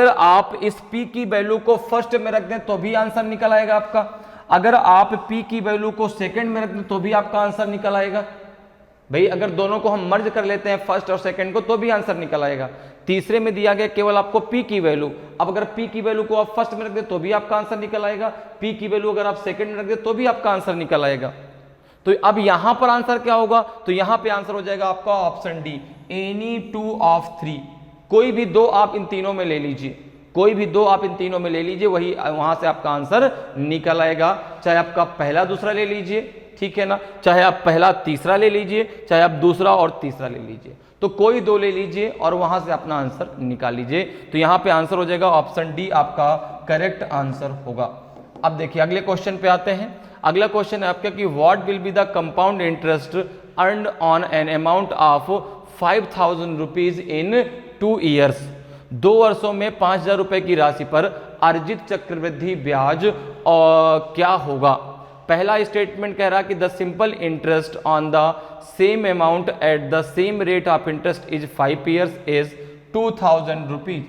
आप इस P की वैल्यू को फर्स्ट में रख दें तो भी आंसर निकल आएगा आपका, अगर आप P की वैल्यू को सेकंड में रख दें तो भी आपका आंसर निकल आएगा। भाई अगर दोनों को हम मर्ज कर लेते हैं फर्स्ट और सेकंड को तो भी आंसर निकल आएगा। तीसरे में दिया गया केवल आपको P की वैल्यू, अब अगर P की वैल्यू को आप फर्स्ट में रख दें तो भी आपका आंसर निकल आएगा, P की वैल्यू अगर आप सेकंड में रख दें तो भी आपका आंसर निकल आएगा। तो अब यहां पर आंसर क्या होगा, तो यहां पे आंसर हो जाएगा आपका ऑप्शन डी, एनी 2 ऑफ 3, कोई भी 2 आप इन तीनों में ले लीजिए, कोई भी 2 आप इन तीनों में ले लीजिए, वही वहां से आपका आंसर निकल आएगा। चाहे आपका पहला दूसरा ले लीजिए, ठीक है ना, चाहे आप पहला तीसरा ले लीजिए, चाहे आप दूसरा और तीसरा ले लीजिए, तो कोई 2 ले लीजिए और वहां से अपना आंसर निकाल लीजिए। तो यहां पे आंसर हो जाएगा ऑप्शन डी आपका करेक्ट आंसर होगा। अब देखिए अगले क्वेश्चन पे आते हैं। अगला क्वेश्चन है आपका कि what will be the compound interest earned on an amount of 5000 rupees in 2 years, 2 वर्षों में 5000 रुपए की राशि पर अर्जित चक्रवृद्धि ब्याज और क्या होगा। पहला स्टेटमेंट कह रहा कि the simple interest on the same amount at the same rate of interest is 5 years is 2000 rupees,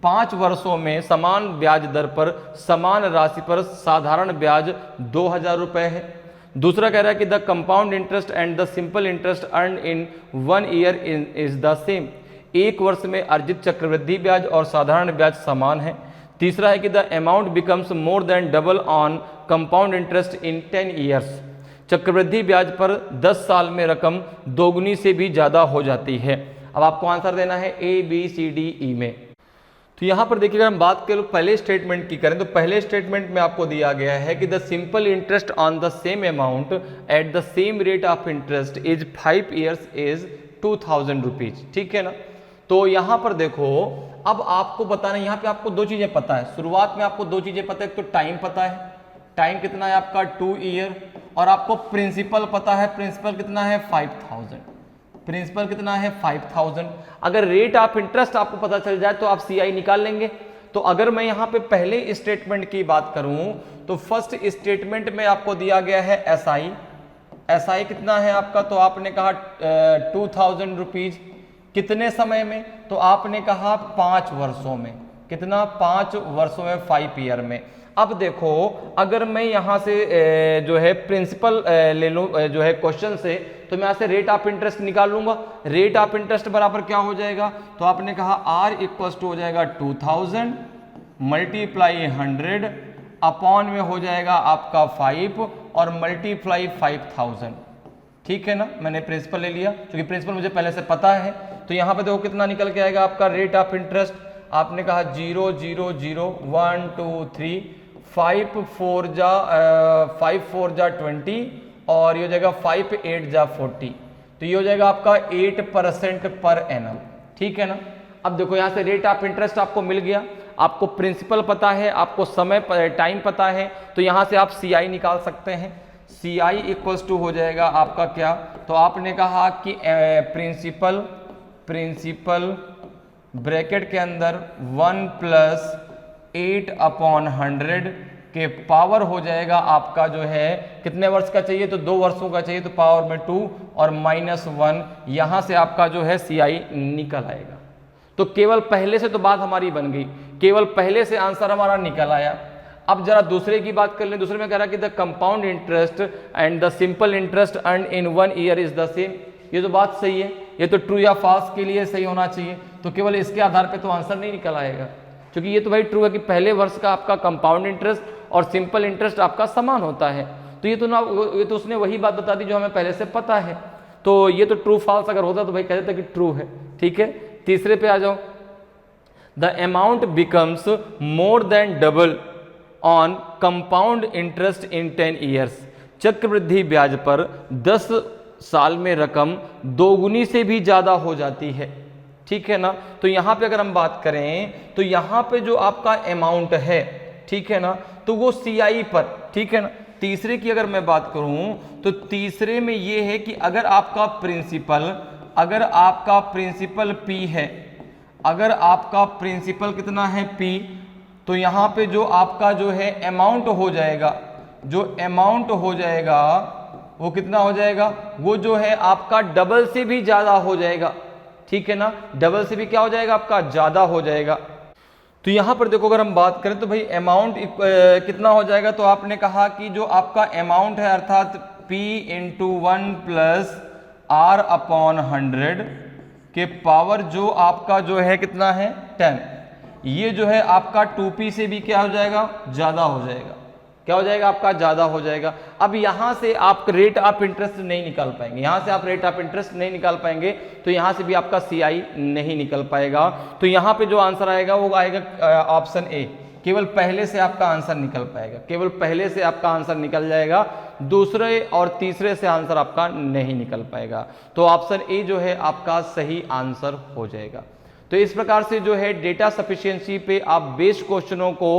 5 वर्षों में समान ब्याज दर पर समान राशि पर साधारण ब्याज 2000 रुपए है। दूसरा कह रहा है कि the compound interest and the simple interest earn in 1 year is the same, 1 वर्ष में अर्जित चक्रवृद्धि ब्याज और साधारण ब्याज समान है। तीसरा है कि the amount becomes more than double on compound interest in 10 years, चक्रवृद्धि ब्याज पर 10 साल में रकम दोगुनी से भी ज्यादा हो जाती है। अब आपको आंसर देना है A, B, C, D, E में। तो यहाँ पर देखिए, अगर हम बात करें पहले स्टेटमेंट की करें तो पहले स्टेटमेंट में आपको दिया गया है कि the simple interest on the same amount at the same rate of interest is 5 years is 2000 rupees. ठीक है ना। तो यहाँ पर देखो, अब आपको बताना, यहाँ पे आपको दो चीजें पता है, शुरुआत में आपको दो चीजें पता है। एक तो टाइम पता है, टाइम कितना है आपका 2 ईयर, और आपको प्रिंसिपल पता है, प्रिंसिपल कितना है 5000, प्रिंसिपल कितना है 5000। अगर रेट ऑफ इंटरेस्ट आपको पता चल जाए तो आप सीआई निकाल लेंगे। तो अगर मैं यहाँ पे पहले स्टेटमेंट की बात करूं तो फर्स्ट स्टेटमेंट में आपको दिया गया है एसआई, एसआई कितना है आपका, तो आपने कहा 2000 रुपीज। कितने समय में, तो आपने कहा 5 वर्षों में। कितना, 5 वर्षों में, 5 ईयर में। अब देखो, अगर मैं यहाँ से जो है प्रिंसिपल ले लूँ जो है क्वेश्चन से, तो मैं यहाँ से रेट ऑफ इंटरेस्ट निकाल लूंगा। रेट ऑफ इंटरेस्ट बराबर क्या हो जाएगा, तो आपने कहा आर इक्वल्स टू हो जाएगा 2000 मल्टीप्लाई 100 अपॉन में हो जाएगा आपका 5 और मल्टीप्लाई 5000। ठीक है ना। मैंने प्रिंसिपल ले लिया क्योंकि प्रिंसिपल मुझे पहले से पता है। तो यहाँ पे देखो कितना निकल के आएगा आपका रेट ऑफ इंटरेस्ट। आपने कहा 0 0 0 1 2 3 5 4 जा 20 और ये हो जाएगा 5 8 जा 40। तो ये हो जाएगा आपका 8% पर एनम। ठीक है ना। अब देखो यहाँ से रेट ऑफ इंटरेस्ट आपको मिल गया, आपको प्रिंसिपल पता है, आपको समय टाइम पता है, तो यहाँ से आप सीआई निकाल सकते हैं। सीआई इक्वल्स टू हो जाएगा आपका क्या, तो आपने कहा कि प्रिंसिपल ब्रैकेट के अंदर 1 + 8 अपॉन 100 के पावर हो जाएगा आपका जो है, कितने वर्ष का चाहिए, तो 2 वर्षों का चाहिए, तो पावर में 2 और -1, यहाँ से आपका जो है सीआई निकल आएगा। तो केवल पहले से तो बात हमारी बन गई, केवल पहले से आंसर हमारा निकल आया। अब जरा दूसरे की बात कर लें। दूसरे में कह रहा है कि the compound interest and the simple interest earn in 1 year is the same. ये तो बात सही है, ये तो ट्रू या फॉल्स के लिए सही होना चाहिए। तो केवल इसके आधार पे तो आंसर नहीं निकल आएगा, क्योंकि ये तो भाई ट्रू है कि पहले वर्ष का आपका कंपाउंड इंटरेस्ट और सिंपल इंटरेस्ट आपका समान होता है। तो ये तो उसने वही बात बता दी जो हमें पहले से पता है। तो ये तो ट्रू फॉल्स अगर होता तो भाई कह देता कि ट्रू है। ठीक है। तीसरे पे आ जाओ। The amount becomes more than double on compound interest in 10 years. चक्रवृद्धि ब्याज पर 10 साल में रकम दोगुनी से भी ज्यादा हो जाती है। ठीक है ना। तो यहां पे अगर हम बात करें तो यहां पे जो आपका अमाउंट है, ठीक है ना, तो वो सीआई पर, ठीक है ना। तीसरे की अगर मैं बात करूं तो तीसरे में ये है कि अगर आपका प्रिंसिपल पी है, अगर आपका प्रिंसिपल कितना है पी, तो यहां पे जो आपका जो है अमाउंट हो जाएगा, जो अमाउंट हो जाएगा वो कितना हो जाएगा, वो जो है आपका डबल से भी ज्यादा हो जाएगा। ठीक है ना। डबल से भी क्या हो जाएगा आपका, ज्यादा हो जाएगा। तो यहां पर देखो, अगर हम बात करें तो भाई अमाउंट कितना हो जाएगा, तो आपने कहा कि जो आपका अमाउंट है अर्थात P × 1 + R अपॉन 100 के पावर जो आपका जो है कितना है 10, ये जो है आपका 2P से भी क्या हो जाएगा, ज्यादा हो जाएगा। क्या हो जाएगा आपका, ज्यादा हो जाएगा। अब यहां से आप रेट ऑफ इंटरेस्ट नहीं निकाल पाएंगे, यहां से आप रेट ऑफ इंटरेस्ट नहीं निकाल पाएंगे, तो यहां से भी आपका सीआई नहीं निकल पाएगा। तो यहां पे जो आंसर आएगा वो आएगा ऑप्शन ए, केवल पहले से आपका आंसर निकल पाएगा, केवल पहले से आपका आंसर निकल जाएगा, दूसरे और तीसरे से आंसर आपका नहीं निकल पाएगा। तो ऑप्शन ए जो है आपका सही आंसर हो जाएगा। तो इस प्रकार से जो है डेटा सफिशिएंसी पे आप बेस्ड क्वेश्चनों को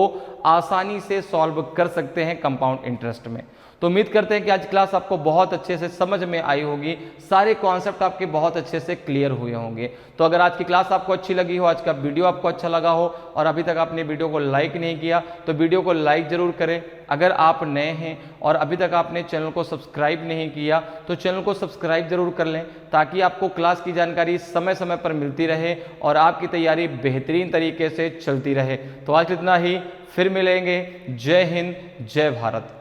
आसानी से सॉल्व कर सकते हैं कंपाउंड इंटरेस्ट में। तो उम्मीद करते हैं कि आज क्लास आपको बहुत अच्छे से समझ में आई होगी, सारे कॉन्सेप्ट आपके बहुत अच्छे से क्लियर हुए होंगे। तो अगर आज की क्लास आपको अच्छी लगी हो, आज का वीडियो आपको अच्छा लगा हो और अभी तक आपने वीडियो को लाइक नहीं किया तो वीडियो को लाइक जरूर करें। अगर आप नए हैं और अभी तक आपने चैनल को सब्सक्राइब नहीं किया तो चैनल को सब्सक्राइब जरूर कर लें, ताकि आपको क्लास की जानकारी समय समय पर मिलती रहे और आपकी तैयारी बेहतरीन तरीके से चलती रहे। तो आज इतना ही, फिर मिलेंगे। जय हिंद, जय भारत।